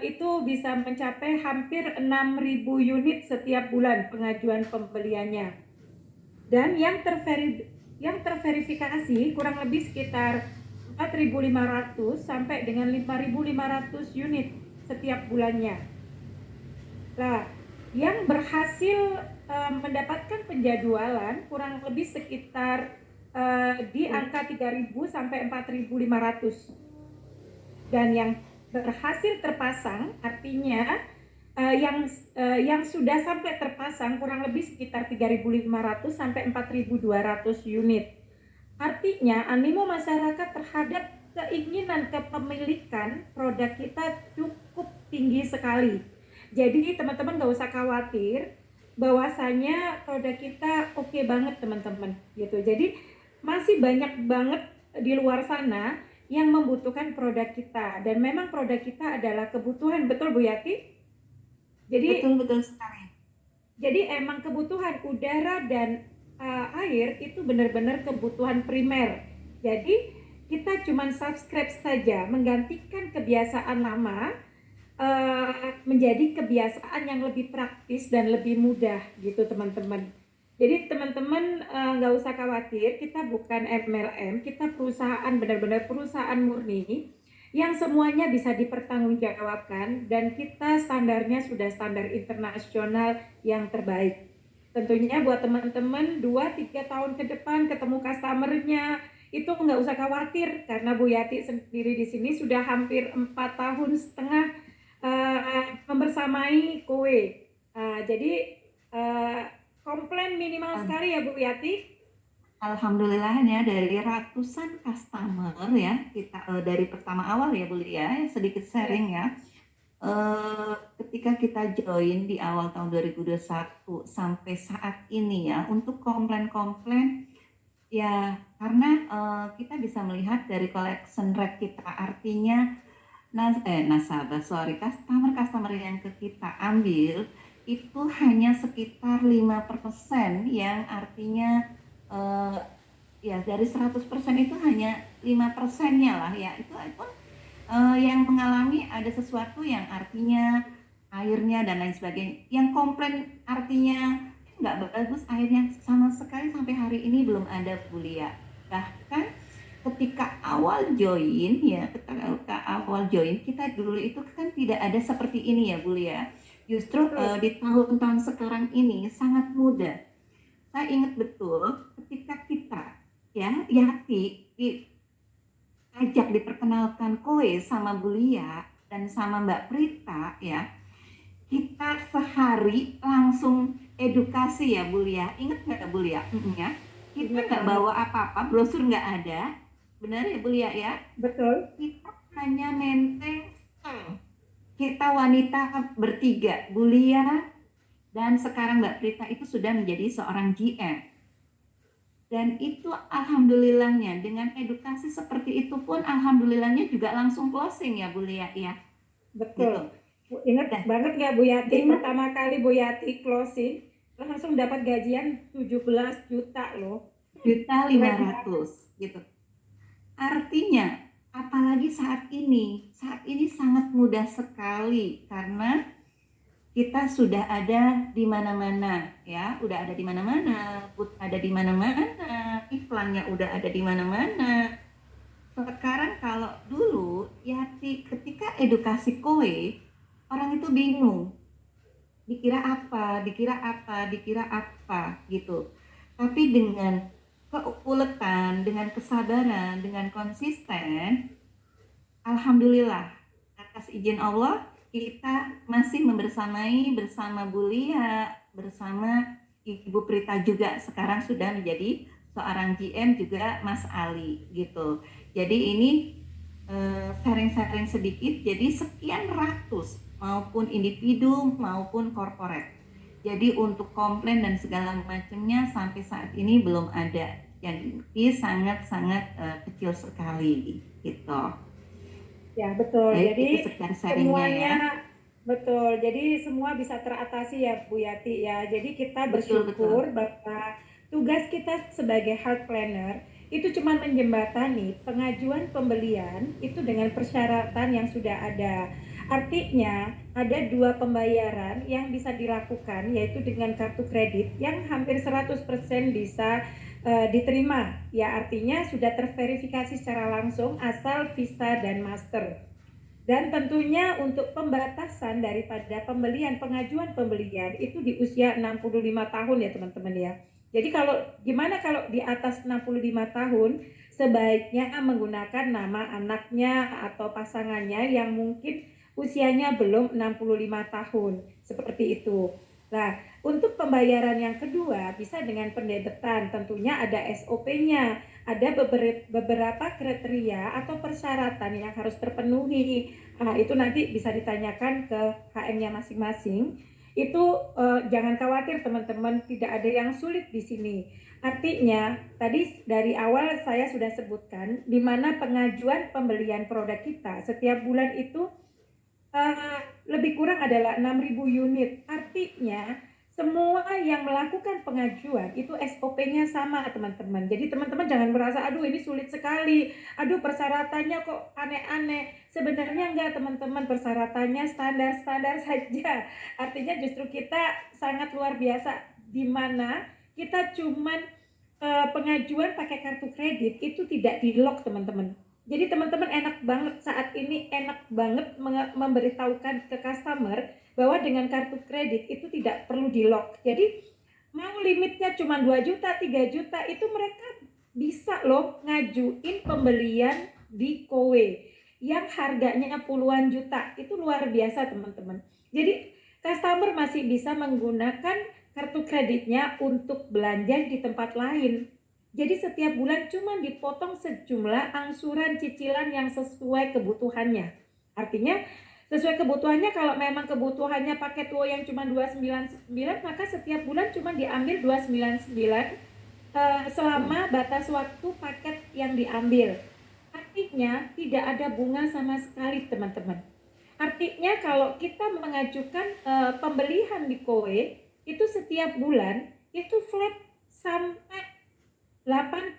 itu bisa mencapai hampir 6.000 unit setiap bulan pengajuan pembeliannya. Dan yang terverifikasi kurang lebih sekitar 4.500 sampai dengan 5.500 unit setiap bulannya. Nah, yang berhasil mendapatkan penjadwalan kurang lebih sekitar di angka 3.000 sampai 4.500. Dan yang berhasil terpasang artinya yang sudah sampai terpasang kurang lebih sekitar 3.500 sampai 4.200 unit. Artinya animo masyarakat terhadap keinginan kepemilikan produk kita cukup tinggi sekali. Jadi teman-teman gak usah khawatir bahwasanya produk kita oke banget teman-teman gitu. Jadi masih banyak banget di luar sana yang membutuhkan produk kita, dan memang produk kita adalah kebutuhan, betul Bu Yati? Betul sekali. Jadi emang kebutuhan udara dan air itu benar-benar kebutuhan primer. Jadi kita cuma subscribe saja, menggantikan kebiasaan lama menjadi kebiasaan yang lebih praktis dan lebih mudah gitu teman-teman. Jadi teman-teman nggak usah khawatir, kita bukan MLM, kita perusahaan, benar-benar perusahaan murni yang semuanya bisa dipertanggungjawabkan, dan kita standarnya sudah standar internasional yang terbaik. Tentunya buat teman-teman 2-3 tahun ke depan ketemu customernya itu nggak usah khawatir, karena Bu Yati sendiri di sini sudah hampir 4,5 tahun membersamai Kowe. Jadi komplain minimal sekali ya Bu Yati. Alhamdulillahnya dari ratusan customer ya kita dari pertama awal ya Bu Lia, sedikit sharing ya. Ketika kita join di awal tahun 2021 sampai saat ini ya, untuk komplain-komplain ya, karena kita bisa melihat dari collection rate kita, artinya customer yang kita ambil itu hanya sekitar 5%, yang artinya ya dari 100% itu hanya 5%-nya lah ya, itu pun yang mengalami ada sesuatu yang artinya airnya dan lain sebagainya, yang komplain artinya nggak bagus airnya, sama sekali sampai hari ini belum ada Bu Lia. Bahkan ketika awal join ya, ketika awal join kita dulu itu kan tidak ada seperti ini ya Bu Lia. Justru di tahun-tahun sekarang ini sangat mudah. Saya ingat betul ketika kita ya Yati diajak diperkenalkan Koe sama Bu Lia dan sama Mbak Prita ya, kita sehari langsung edukasi ya Bu Lia. Ingat nggak Bu Lia? Ya. Kita nggak bawa apa-apa, brosur nggak ada. Benar ya Bu Lia ya? Betul. Kita hanya menteng. Kita wanita bertiga, Bu Lia dan sekarang Mbak Prita itu sudah menjadi seorang GM. Dan itu alhamdulillahnya dengan edukasi seperti itu pun alhamdulillahnya juga langsung closing ya Bu Lia ya. Betul. Gitu. Ingat banget nggak Bu Yati, pertama kali Bu Yati closing langsung dapat gajian 17 juta loh. 1.500.000 gitu. Artinya apalagi saat ini sangat mudah sekali karena kita sudah ada di mana-mana ya, udah ada di mana-mana, ada di mana-mana, iklannya udah ada di mana-mana. Sekarang kalau dulu ya ketika edukasi Koe orang itu bingung, dikira apa gitu. Tapi dengan keuletan, dengan kesabaran, dengan konsisten, alhamdulillah atas izin Allah kita masih membersamai bersama Bu Lia, bersama Ibu Prita juga sekarang sudah menjadi seorang GM juga Mas Ali gitu. Jadi ini sharing-sharing sedikit, jadi sekian ratus maupun individu maupun korporat. Jadi untuk komplain dan segala macamnya sampai saat ini belum ada, jadi sangat-sangat kecil sekali gitu. Ya, betul. Baik, itu Jadi sekian sharingnya ya. semuanya betul. Jadi semua bisa teratasi ya Bu Yati ya. Jadi kita Betul betul. bersyukur bahwa tugas kita sebagai health planner itu cuma menjembatani pengajuan pembelian itu dengan persyaratan yang sudah ada. Artinya ada dua pembayaran yang bisa dilakukan yaitu dengan kartu kredit yang hampir 100% bisa diterima, ya artinya sudah terverifikasi secara langsung asal Visa dan Master. Dan tentunya untuk pembatasan daripada pengajuan pembelian itu di usia 65 tahun ya teman-teman ya. Jadi gimana kalau di atas 65 tahun sebaiknya menggunakan nama anaknya atau pasangannya yang mungkin usianya belum 65 tahun, seperti itu. Nah, untuk pembayaran yang kedua bisa dengan pendebetan, tentunya ada SOP-nya, ada beberapa kriteria atau persyaratan yang harus terpenuhi. Nah, itu nanti bisa ditanyakan ke HM-nya masing-masing. Itu jangan khawatir teman-teman, tidak ada yang sulit di sini. Artinya, tadi dari awal saya sudah sebutkan, di mana pengajuan pembelian produk kita setiap bulan itu lebih kurang adalah 6.000 unit. Artinya semua yang melakukan pengajuan itu SOP-nya sama teman-teman. Jadi teman-teman jangan merasa aduh ini sulit sekali, aduh persyaratannya kok aneh-aneh. Sebenarnya enggak teman-teman, persyaratannya standar-standar saja. Artinya justru kita sangat luar biasa di mana kita cuman pengajuan pakai kartu kredit itu tidak di lock teman-teman. Jadi teman-teman enak banget saat ini, enak banget memberitahukan ke customer bahwa dengan kartu kredit itu tidak perlu di lock. Jadi mau limitnya cuma 2 juta, 3 juta itu mereka bisa loh ngajuin pembelian di Kowe yang harganya puluhan juta. Itu luar biasa teman-teman. Jadi customer masih bisa menggunakan kartu kreditnya untuk belanja di tempat lain. Jadi setiap bulan cuma dipotong sejumlah angsuran cicilan yang sesuai kebutuhannya. Artinya sesuai kebutuhannya, kalau memang kebutuhannya paket WO yang cuma 299, maka setiap bulan cuma diambil 299 selama batas waktu paket yang diambil. Artinya tidak ada bunga sama sekali teman-teman. Artinya kalau kita mengajukan pembelian di Kowe itu setiap bulan itu flat sampai 84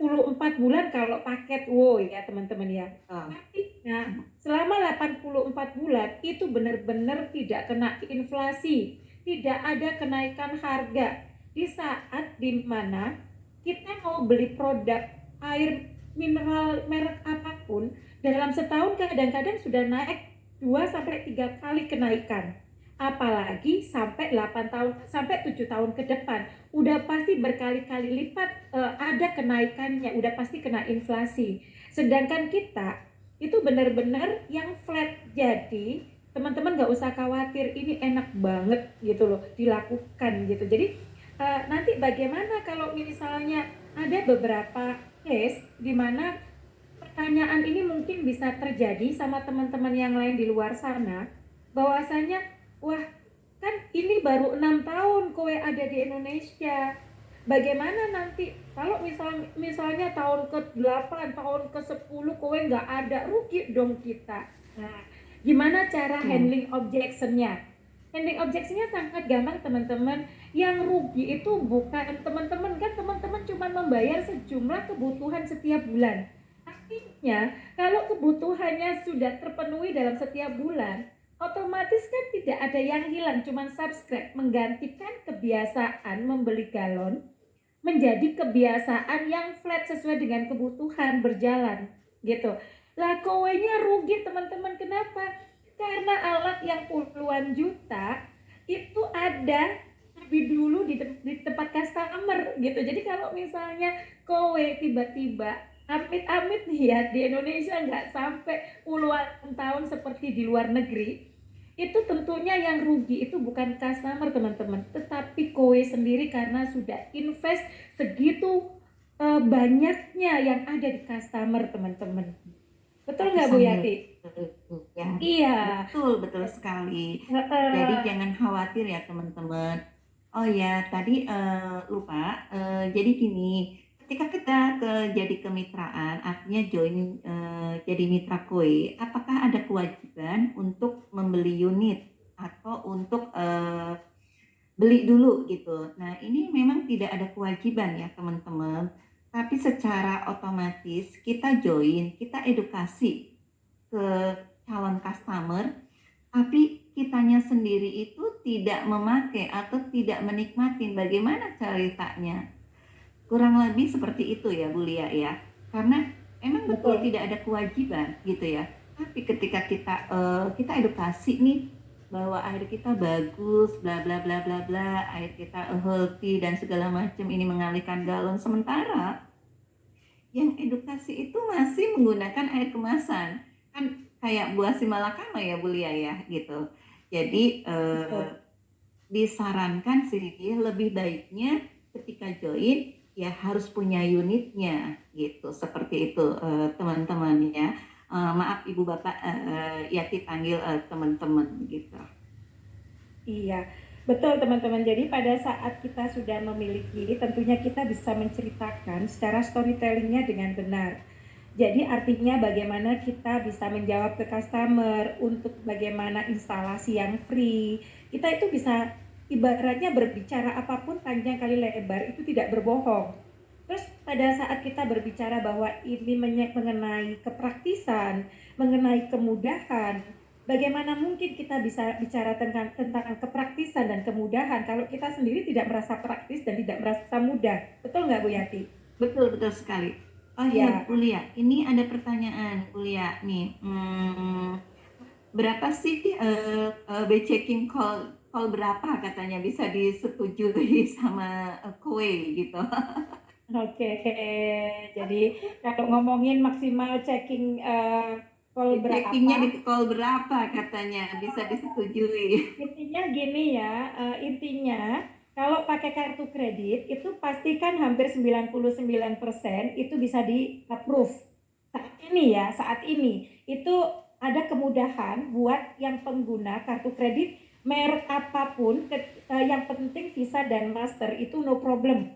bulan kalau paket WO ya teman-teman ya. Artinya selama 84 bulan itu benar-benar tidak kena inflasi, tidak ada kenaikan harga. Di saat dimana kita mau beli produk air mineral merek apapun, dalam setahun kadang-kadang sudah naik 2-3 kali kenaikan. Apalagi sampai 8 tahun, sampai 7 tahun ke depan udah pasti berkali-kali lipat ada kenaikannya, udah pasti kena inflasi. Sedangkan kita itu benar-benar yang flat. Jadi teman-teman gak usah khawatir, ini enak banget gitu loh dilakukan gitu. Jadi nanti bagaimana kalau misalnya ada beberapa case di mana pertanyaan ini mungkin bisa terjadi sama teman-teman yang lain di luar sana, bahwasanya wah kan ini baru 6 tahun Kowe ada di Indonesia, bagaimana nanti kalau misalnya tahun ke-8, tahun ke-10 Kowe nggak ada, rugi dong kita. Nah, gimana cara handling objectionnya? Handling objectionnya sangat gampang teman-teman. Yang rugi itu bukan teman-teman, kan teman-teman cuma membayar sejumlah kebutuhan setiap bulan. Artinya kalau kebutuhannya sudah terpenuhi dalam setiap bulan, otomatis kan tidak ada yang hilang, cuma subscribe, menggantikan kebiasaan membeli galon menjadi kebiasaan yang flat sesuai dengan kebutuhan berjalan gitu. Lah Kowe-nya rugi teman-teman, kenapa? Karena alat yang puluhan juta itu ada lebih dulu di tempat customer gitu. Jadi kalau misalnya kowe tiba-tiba amit-amit nih ya di Indonesia nggak sampai puluhan tahun seperti di luar negeri, itu tentunya yang rugi itu bukan customer teman-teman, tetapi kowe sendiri karena sudah invest segitu banyaknya yang ada di customer teman-teman. Betul nggak Bu Ratusan Yati? miliar. Iya. Betul, betul sekali. Jadi Heeh. jangan khawatir ya teman-teman. Oh ya, tadi lupa. Jadi gini, ketika kita jadi kemitraan, artinya join jadi mitra koi, apakah ada kewajiban untuk membeli unit atau untuk beli dulu gitu. Nah, ini memang tidak ada kewajiban ya teman-teman. Tapi secara otomatis kita join, kita edukasi ke calon customer, tapi kitanya sendiri itu tidak memakai atau tidak menikmati. Bagaimana ceritanya? Kurang lebih seperti itu ya Bu Lia ya. Karena emang betul Betul. tidak ada kewajiban gitu ya. Tapi ketika kita edukasi nih bahwa air kita bagus, bla bla bla bla bla, air kita healthy dan segala macam, ini mengalihkan galon, sementara yang edukasi itu masih menggunakan air kemasan, kan kayak buah simalakama ya Bu Lia ya gitu. Jadi Betul. disarankan sih lebih baiknya ketika join ya harus punya unitnya gitu, seperti itu teman-teman ya. Maaf Ibu Bapak, Yati panggil teman-teman gitu. Iya, betul teman-teman. Jadi pada saat kita sudah memiliki, tentunya kita bisa menceritakan secara storytellingnya dengan benar. Jadi artinya bagaimana kita bisa menjawab ke customer untuk bagaimana instalasi yang free. Kita itu bisa ibaratnya berbicara apapun panjang kali lebar itu tidak berbohong. Terus pada saat kita berbicara bahwa ini mengenai kepraktisan, mengenai kemudahan, bagaimana mungkin kita bisa bicara tentang kepraktisan dan kemudahan kalau kita sendiri tidak merasa praktis dan tidak merasa mudah. Betul nggak Bu Yati? Betul, betul sekali. Oh iya Ya, Bu Lia, ini ada pertanyaan Bu Lia nih. Berapa sih checking call berapa katanya bisa disetujui sama kue gitu? oke. Jadi kalau ngomongin maksimal checking call Checkingnya berapa, di call berapa katanya bisa disetujui? intinya gini ya, intinya kalau pakai kartu kredit itu pastikan hampir 99% itu bisa di approve. Saat ini ya, saat ini itu ada kemudahan buat yang pengguna kartu kredit merek apapun, yang penting Visa dan Master itu no problem.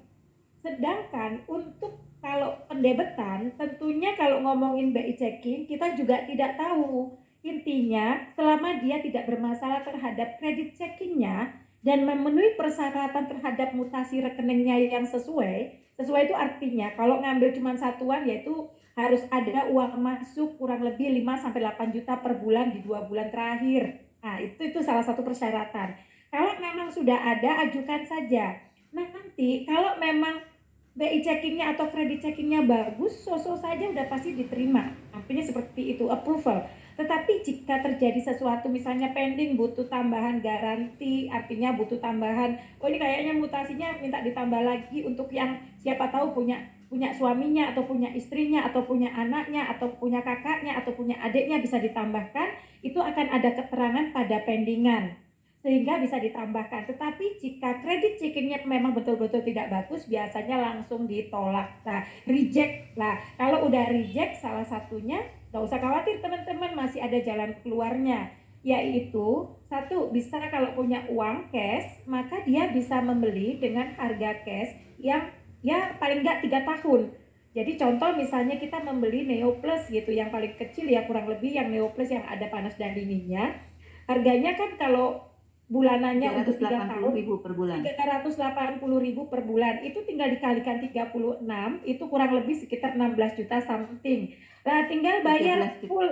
Sedangkan untuk kalau pendebetan, tentunya kalau ngomongin BI checking, kita juga tidak tahu. Intinya, selama dia tidak bermasalah terhadap kredit checkingnya dan memenuhi persyaratan terhadap mutasi rekeningnya yang sesuai, sesuai itu artinya kalau ngambil cuma satuan yaitu harus ada uang masuk kurang lebih 5 sampai 8 juta per bulan di 2 bulan terakhir. Nah, itu salah satu persyaratan. Kalau memang sudah ada, ajukan saja. Nah, nanti kalau memang BI checkingnya atau kredit checkingnya bagus, sosok saja udah pasti diterima. Artinya seperti itu, approval. Tetapi jika terjadi sesuatu, misalnya pending, butuh tambahan garansi, artinya butuh tambahan, oh ini kayaknya mutasinya minta ditambah lagi untuk yang siapa tahu punya punya suaminya atau punya istrinya atau punya anaknya atau punya kakaknya atau punya adiknya bisa ditambahkan, itu akan ada keterangan pada pendingan sehingga bisa ditambahkan. Tetapi jika kredit checkingnya memang betul-betul tidak bagus, biasanya langsung ditolak. Nah, reject. Nah, kalau udah reject salah satunya, nggak usah khawatir teman-teman, masih ada jalan keluarnya. Yaitu, satu, bisa kalau punya uang cash, maka dia bisa membeli dengan harga cash yang ya paling nggak 3 tahun. Jadi contoh misalnya kita membeli Neo Plus gitu, yang paling kecil ya kurang lebih yang Neo Plus yang ada panas dan dinginnya. Harganya kan kalau tiga bulanannya ratus untuk tiga delapan puluh tahun ribu per bulan. 380.000 per bulan, itu tinggal dikalikan 36, itu kurang lebih sekitar 16 juta something. Nah, tinggal bayar 13 juta. full,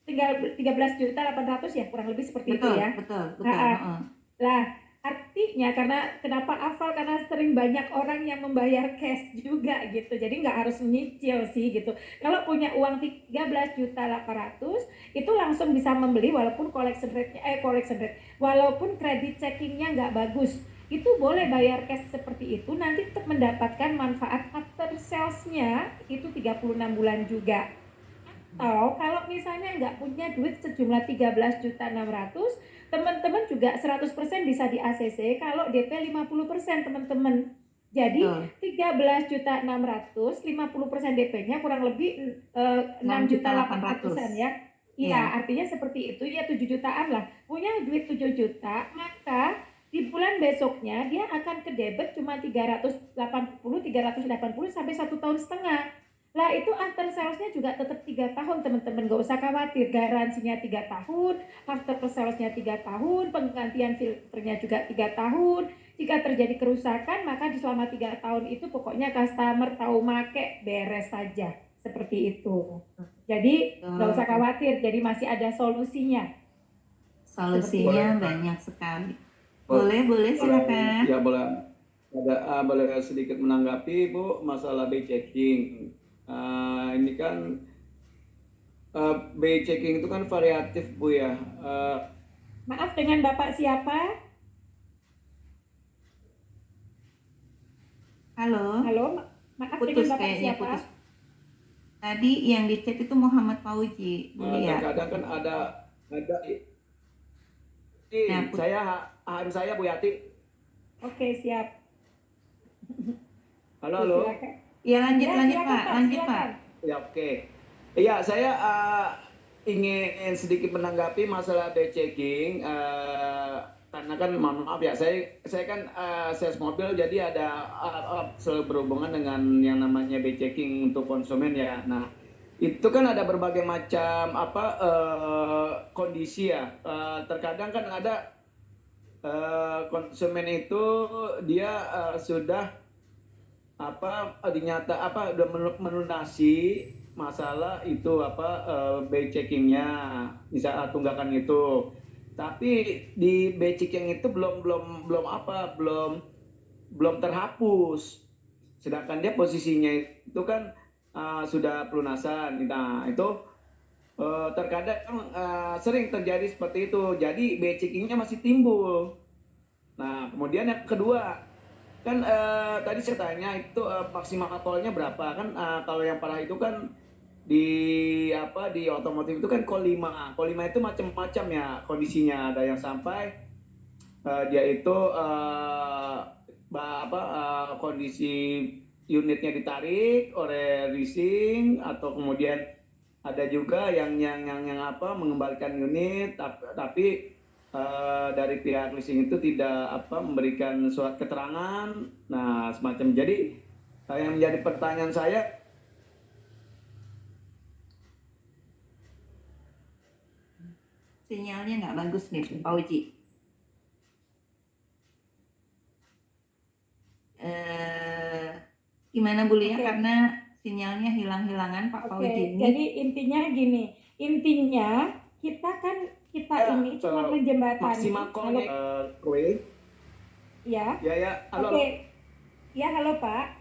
tinggal 13 juta 800 ya, kurang lebih seperti itu Betul, ya. betul, betul. Nah, Heeh. lah artinya karena kenapa hafal karena sering banyak orang yang membayar cash juga gitu. Jadi nggak harus nyicil sih gitu. Kalau punya uang 13.800.000 itu langsung bisa membeli walaupun collection rate walaupun kredit checkingnya nggak bagus. Itu boleh bayar cash seperti itu nanti tetap mendapatkan manfaat after salesnya itu 36 bulan juga. Atau kalau misalnya nggak punya duit sejumlah 13.600.000, teman-teman juga 100% bisa di ACC kalau DP 50% teman-teman. Jadi Betul. 13.600.000, 50% DP-nya kurang lebih 6.800.000-an ya. Iya, Iya. artinya seperti itu ya 7 jutaan lah. Punya duit 7 juta, maka di bulan besoknya dia akan ke debit cuma 380 sampai 1,5 tahun. Lah itu after salesnya juga tetap 3 tahun teman-teman, gak usah khawatir, garansinya 3 tahun, after salesnya 3 tahun, penggantian filternya juga 3 tahun. Jika terjadi kerusakan maka di selama 3 tahun itu pokoknya customer tahu make beres saja seperti itu. Jadi nggak usah khawatir, jadi masih ada solusinya. Solusinya Boleh, banyak sekali. boleh, Boleh silakan. ya boleh sedikit menanggapi Bu masalah BI checking. Ini kan BI checking itu kan variatif Bu ya. Maaf, dengan Bapak siapa? Halo, Halo, maaf, dengan putus Bapak kayaknya siapa? putus. Tadi yang di chat itu Muhammad Fauji, Bu Lia. Terkadang kan ada Nah, saya Bu Yati. Oke, siap. Halo, Ya, halo. silakan. ya lanjut Ya, lanjut silakan Pak, Pak, lanjut Pak. silakan. Ya, oke. Iya, saya ingin sedikit menanggapi masalah BI checking. Karena kan mohon maaf ya, saya kan sales mobil, jadi ada selalu berhubungan dengan yang namanya BI checking untuk konsumen ya. Nah, itu kan ada berbagai macam kondisi ya. Terkadang kan ada konsumen itu dia sudah udah melunasi masalah itu BI checkingnya, misal tunggakan itu, tapi di BI checking itu belum belum belum apa belum belum terhapus, sedangkan dia posisinya itu kan sudah pelunasan. Nah itu terkadang sering terjadi seperti itu, jadi BI checkingnya masih timbul. Nah, kemudian yang kedua, kan tadi saya tanya itu maksimal tolnya berapa? Kan kalau yang parah itu kan di di otomotif itu kan call 5. Call 5 itu macam-macam ya kondisinya. Ada yang sampai dia itu kondisi unitnya ditarik oleh leasing, atau kemudian ada juga yang mengembalikan unit tapi dari pihak leasing itu tidak memberikan surat keterangan. Nah, semacam jadi yang menjadi pertanyaan saya, Sinyalnya nggak bagus nih Pak Uji. Gimana Bu Lia? Oke. Karena sinyalnya hilang-hilangan Pak Oke, Fauji ini. jadi intinya gini, intinya kita ini cuma menjembatani. maksimal call-nya Ya. ya halo. Oke. Ya, halo Pak.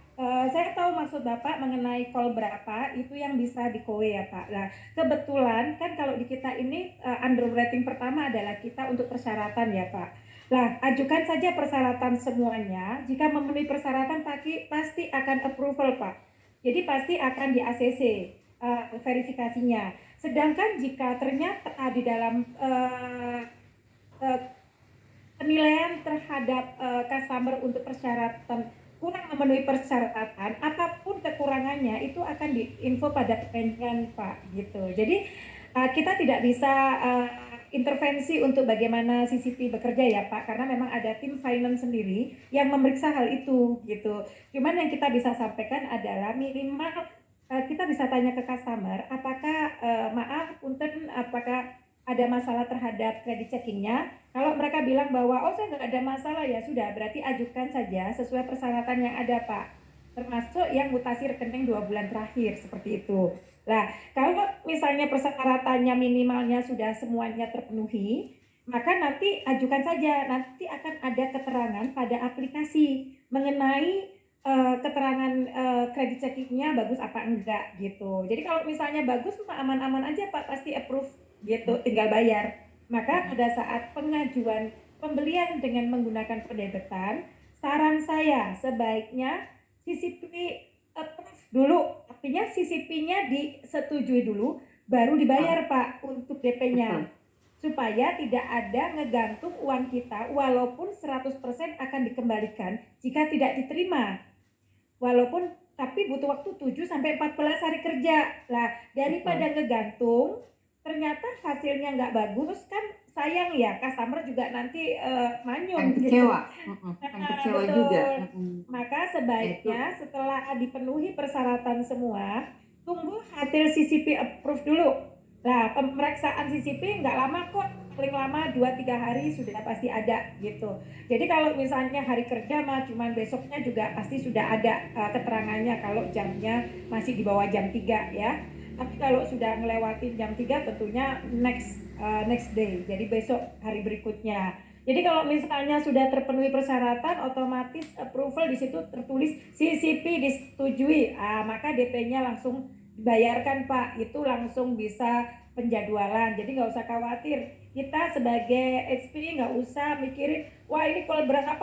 Saya tahu maksud Bapak mengenai call berapa itu yang bisa di kowe ya Pak. Nah, kebetulan kan kalau di kita ini underwriting pertama adalah kita untuk persyaratan ya Pak. Nah, ajukan saja persyaratan semuanya. Jika memenuhi persyaratan pasti akan approval Pak. Jadi pasti akan di ACC verifikasinya. Sedangkan jika ternyata di dalam penilaian terhadap customer untuk persyaratan kurang memenuhi persyaratan, apapun kekurangannya itu akan diinfo pada pengen Pak gitu. Jadi kita tidak bisa intervensi untuk bagaimana CCP bekerja ya Pak, karena memang ada tim finance sendiri yang memeriksa hal itu gitu. Cuman yang kita bisa sampaikan adalah minimal kita bisa tanya ke customer, apakah maaf punten, apakah ada masalah terhadap credit checkingnya. Kalau mereka bilang bahwa oh saya nggak ada masalah, ya sudah, berarti ajukan saja sesuai persyaratan yang ada Pak, termasuk yang mutasi rekening 2 bulan terakhir seperti itu. Nah, kalau misalnya persyaratannya minimalnya sudah semuanya terpenuhi, maka nanti ajukan saja, nanti akan ada keterangan pada aplikasi mengenai keterangan kredit checkingnya bagus apa enggak gitu. Jadi kalau misalnya bagus, aman-aman aja Pak, pasti approve gitu, tinggal bayar. Maka pada saat pengajuan pembelian dengan menggunakan pendebetan, saran saya sebaiknya CCP approve dulu, artinya CCP-nya disetujui dulu, baru dibayar Pak untuk DP-nya. Supaya tidak ada ngegantung uang kita walaupun 100% akan dikembalikan jika tidak diterima. Walaupun tapi butuh waktu 7 sampai 14 hari kerja. Lah, daripada ngegantung ternyata hasilnya nggak bagus kan sayang ya, customer juga nanti manyun Kan gitu. kecewa, kan kecewa juga. Betul. Maka sebaiknya setelah dipenuhi persyaratan semua, tunggu hasil CCP approve dulu. Nah, pemeriksaan CCP nggak lama kok, paling lama 2-3 hari sudah pasti ada gitu. Jadi kalau misalnya hari kerja mah cuman besoknya juga pasti sudah ada keterangannya kalau jamnya masih di bawah jam 3 ya. Tapi kalau sudah melewati jam 3 tentunya next day. Jadi besok hari berikutnya. Jadi kalau misalnya sudah terpenuhi persyaratan, otomatis approval di situ tertulis CCP disetujui, maka DP-nya langsung dibayarkan Pak. Itu langsung bisa penjadwalan. Jadi nggak usah khawatir. Kita sebagai HP nggak usah mikirin, wah ini call berapa,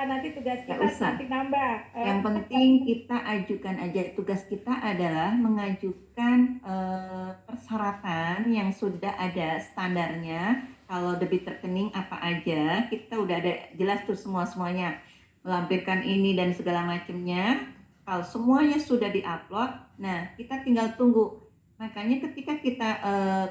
nanti tugas kita nanti nambah. Yang penting kita ajukan aja, tugas kita adalah mengajukan persyaratan yang sudah ada standarnya. Kalau debit rekening apa aja, kita udah ada jelas tuh semuanya. Melampirkan ini dan segala macamnya. Kalau semuanya sudah diupload, nah kita tinggal tunggu. Makanya ketika kita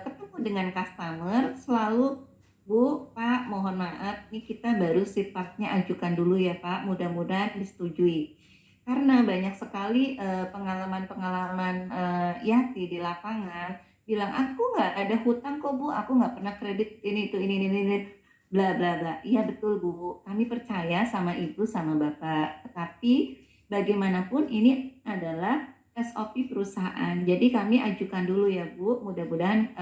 ketemu dengan customer, selalu Bu, Pak, mohon maaf, ini kita baru sifatnya ajukan dulu ya Pak, mudah-mudahan disetujui. Karena banyak sekali pengalaman-pengalaman Yati di lapangan bilang, aku nggak ada hutang kok Bu, aku nggak pernah kredit ini, bla bla bla. Iya betul Bu, kami percaya sama Ibu, sama Bapak. Tetapi bagaimanapun ini adalah SOP perusahaan. Jadi kami ajukan dulu ya Bu, mudah-mudahan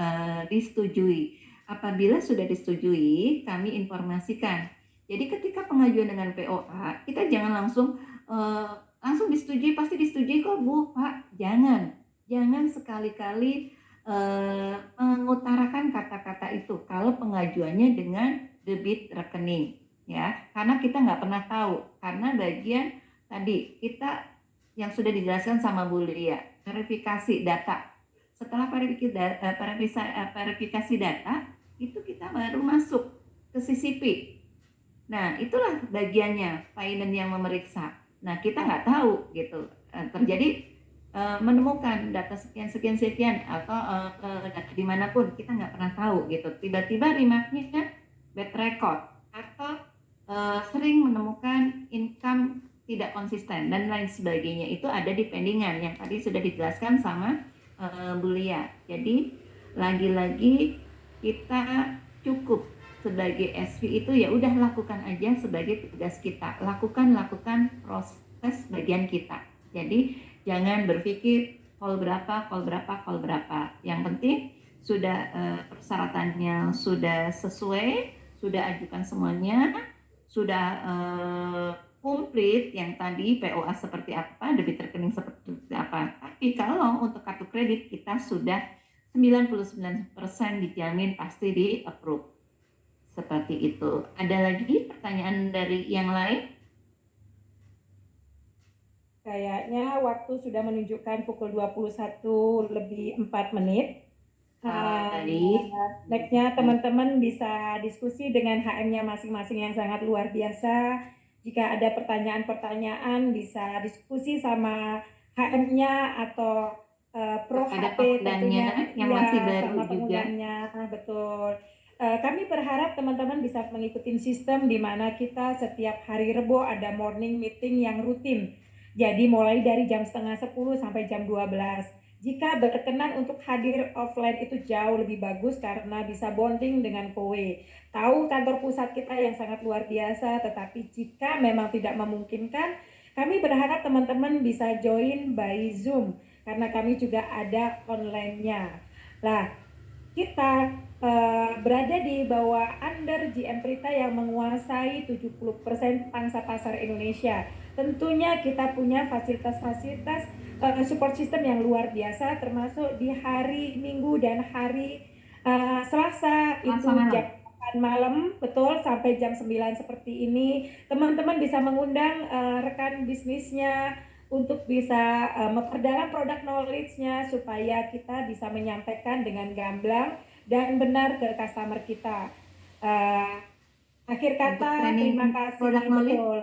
disetujui. Apabila sudah disetujui, kami informasikan. Jadi ketika pengajuan dengan POA, kita jangan langsung disetujui, pasti disetujui kok Bu, Pak. Jangan sekali-kali mengutarakan kata-kata itu kalau pengajuannya dengan debit rekening, ya. Karena kita nggak pernah tahu. Karena bagian tadi kita yang sudah dijelaskan sama Bu Lia, verifikasi data. Setelah verifikasi data, itu kita baru masuk ke CCP. Nah, itulah bagiannya finance yang memeriksa. Nah, kita nggak tahu gitu. Terjadi menemukan data sekian atau data dimanapun kita nggak pernah tahu gitu. Tiba-tiba remarknya bad record atau sering menemukan income tidak konsisten dan lain sebagainya. Itu ada di pendingan yang tadi sudah dijelaskan sama Bu Lia. Jadi lagi-lagi kita cukup sebagai SV itu ya udah lakukan aja sebagai tugas kita. Lakukan proses bagian kita. Jadi jangan berpikir call berapa. Yang penting sudah persyaratannya sudah sesuai, sudah ajukan semuanya, sudah komplit yang tadi POA seperti apa, debit rekening seperti apa. Tapi kalau untuk kartu kredit kita sudah 99% dijamin pasti di approve. Seperti itu. Ada lagi pertanyaan dari yang lain? Kayaknya waktu sudah menunjukkan pukul 21:04. Nextnya teman-teman bisa diskusi dengan HM-nya masing-masing yang sangat luar biasa. Jika ada pertanyaan-pertanyaan bisa diskusi sama HM-nya atau Pro HP tentunya yang masih baru sama juga. pengundangnya. Betul. Kami berharap teman-teman bisa mengikuti sistem di mana kita setiap hari Rebo ada morning meeting yang rutin. Jadi mulai dari jam 9:30 sampai jam 12. Jika berkenan untuk hadir offline itu jauh lebih bagus karena bisa bonding dengan Kowe. Tahu kantor pusat kita yang sangat luar biasa, tetapi jika memang tidak memungkinkan, kami berharap teman-teman bisa join by Zoom karena kami juga ada online-nya. Nah, kita berada di bawah under GM Prita yang menguasai 70% pangsa pasar Indonesia. Tentunya kita punya fasilitas-fasilitas support system yang luar biasa, termasuk di hari Minggu dan hari Selasa itu Selasa malam. jam 8 malam, betul, sampai jam 9 seperti ini. Teman-teman bisa mengundang rekan bisnisnya untuk bisa memperdalam produk knowledge-nya supaya kita bisa menyampaikan dengan gamblang dan benar ke customer kita. Akhir Untuk kata, training terima kasih, product knowledge, betul.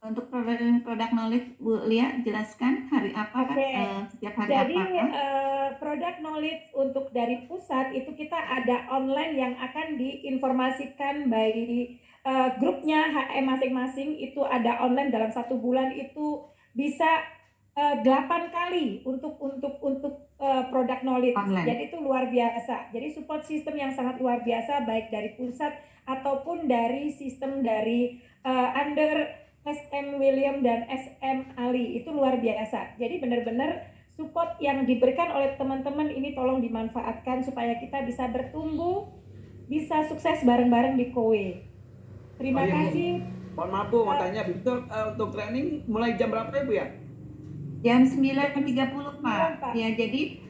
untuk product knowledge Bu Lia jelaskan hari apa, Oke, setiap hari jadi apa? produk knowledge untuk dari pusat itu kita ada online yang akan diinformasikan by grupnya HM masing-masing, itu ada online dalam 1 bulan itu bisa 8 kali untuk produk knowledge. Online. Jadi itu luar biasa. Jadi support system yang sangat luar biasa baik dari pusat ataupun dari sistem dari under SM William dan SM Ali, itu luar biasa. Jadi benar-benar support yang diberikan oleh teman-teman ini tolong dimanfaatkan supaya kita bisa bertumbuh, bisa sukses bareng-bareng di Kowe. Terima iya, Bu. kasih. Mohon maaf Bu, mau tanya, Victor, untuk training mulai jam berapa ya Bu ya? Jam 9.30 Pak. Pak. Ya, jadi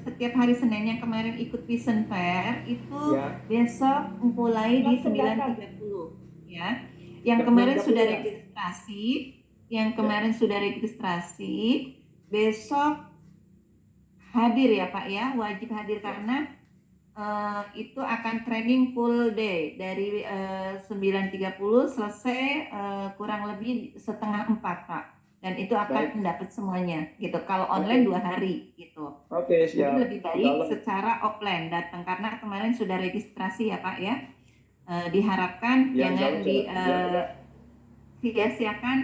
setiap hari Senin yang kemarin ikut Vision Fair itu Ya. besok mulai di Langsung datang. 9.30 ya. Yang Jam kemarin 9.30 sudah ya? registrasi, besok hadir ya Pak ya, wajib hadir karena itu akan training full day dari 9.30 selesai kurang lebih setengah 4 Pak, dan itu akan Baik. dapat semuanya gitu. Kalau online 2 hari gitu. Oke, Jadi siap. lebih baik secara offline datang karena kemarin sudah registrasi ya Pak ya. Diharapkan Ya, jangan ya. sia-siakan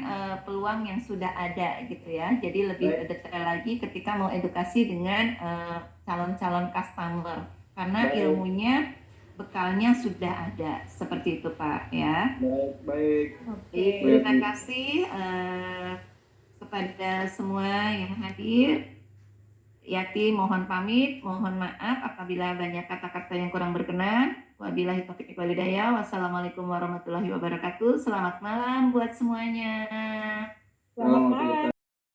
peluang yang sudah ada gitu ya. Jadi lebih Baik. detail lagi ketika mau edukasi dengan calon-calon customer karena Baik. ilmunya bekalnya sudah ada seperti itu Pak ya. Baik. Jadi terima kasih kepada semua yang hadir. Yati mohon pamit, mohon maaf apabila banyak kata-kata yang kurang berkenan. Wabillahi taufiq wal hidayah. Wassalamualaikum warahmatullahi wabarakatuh. Selamat malam buat semuanya. Selamat malam.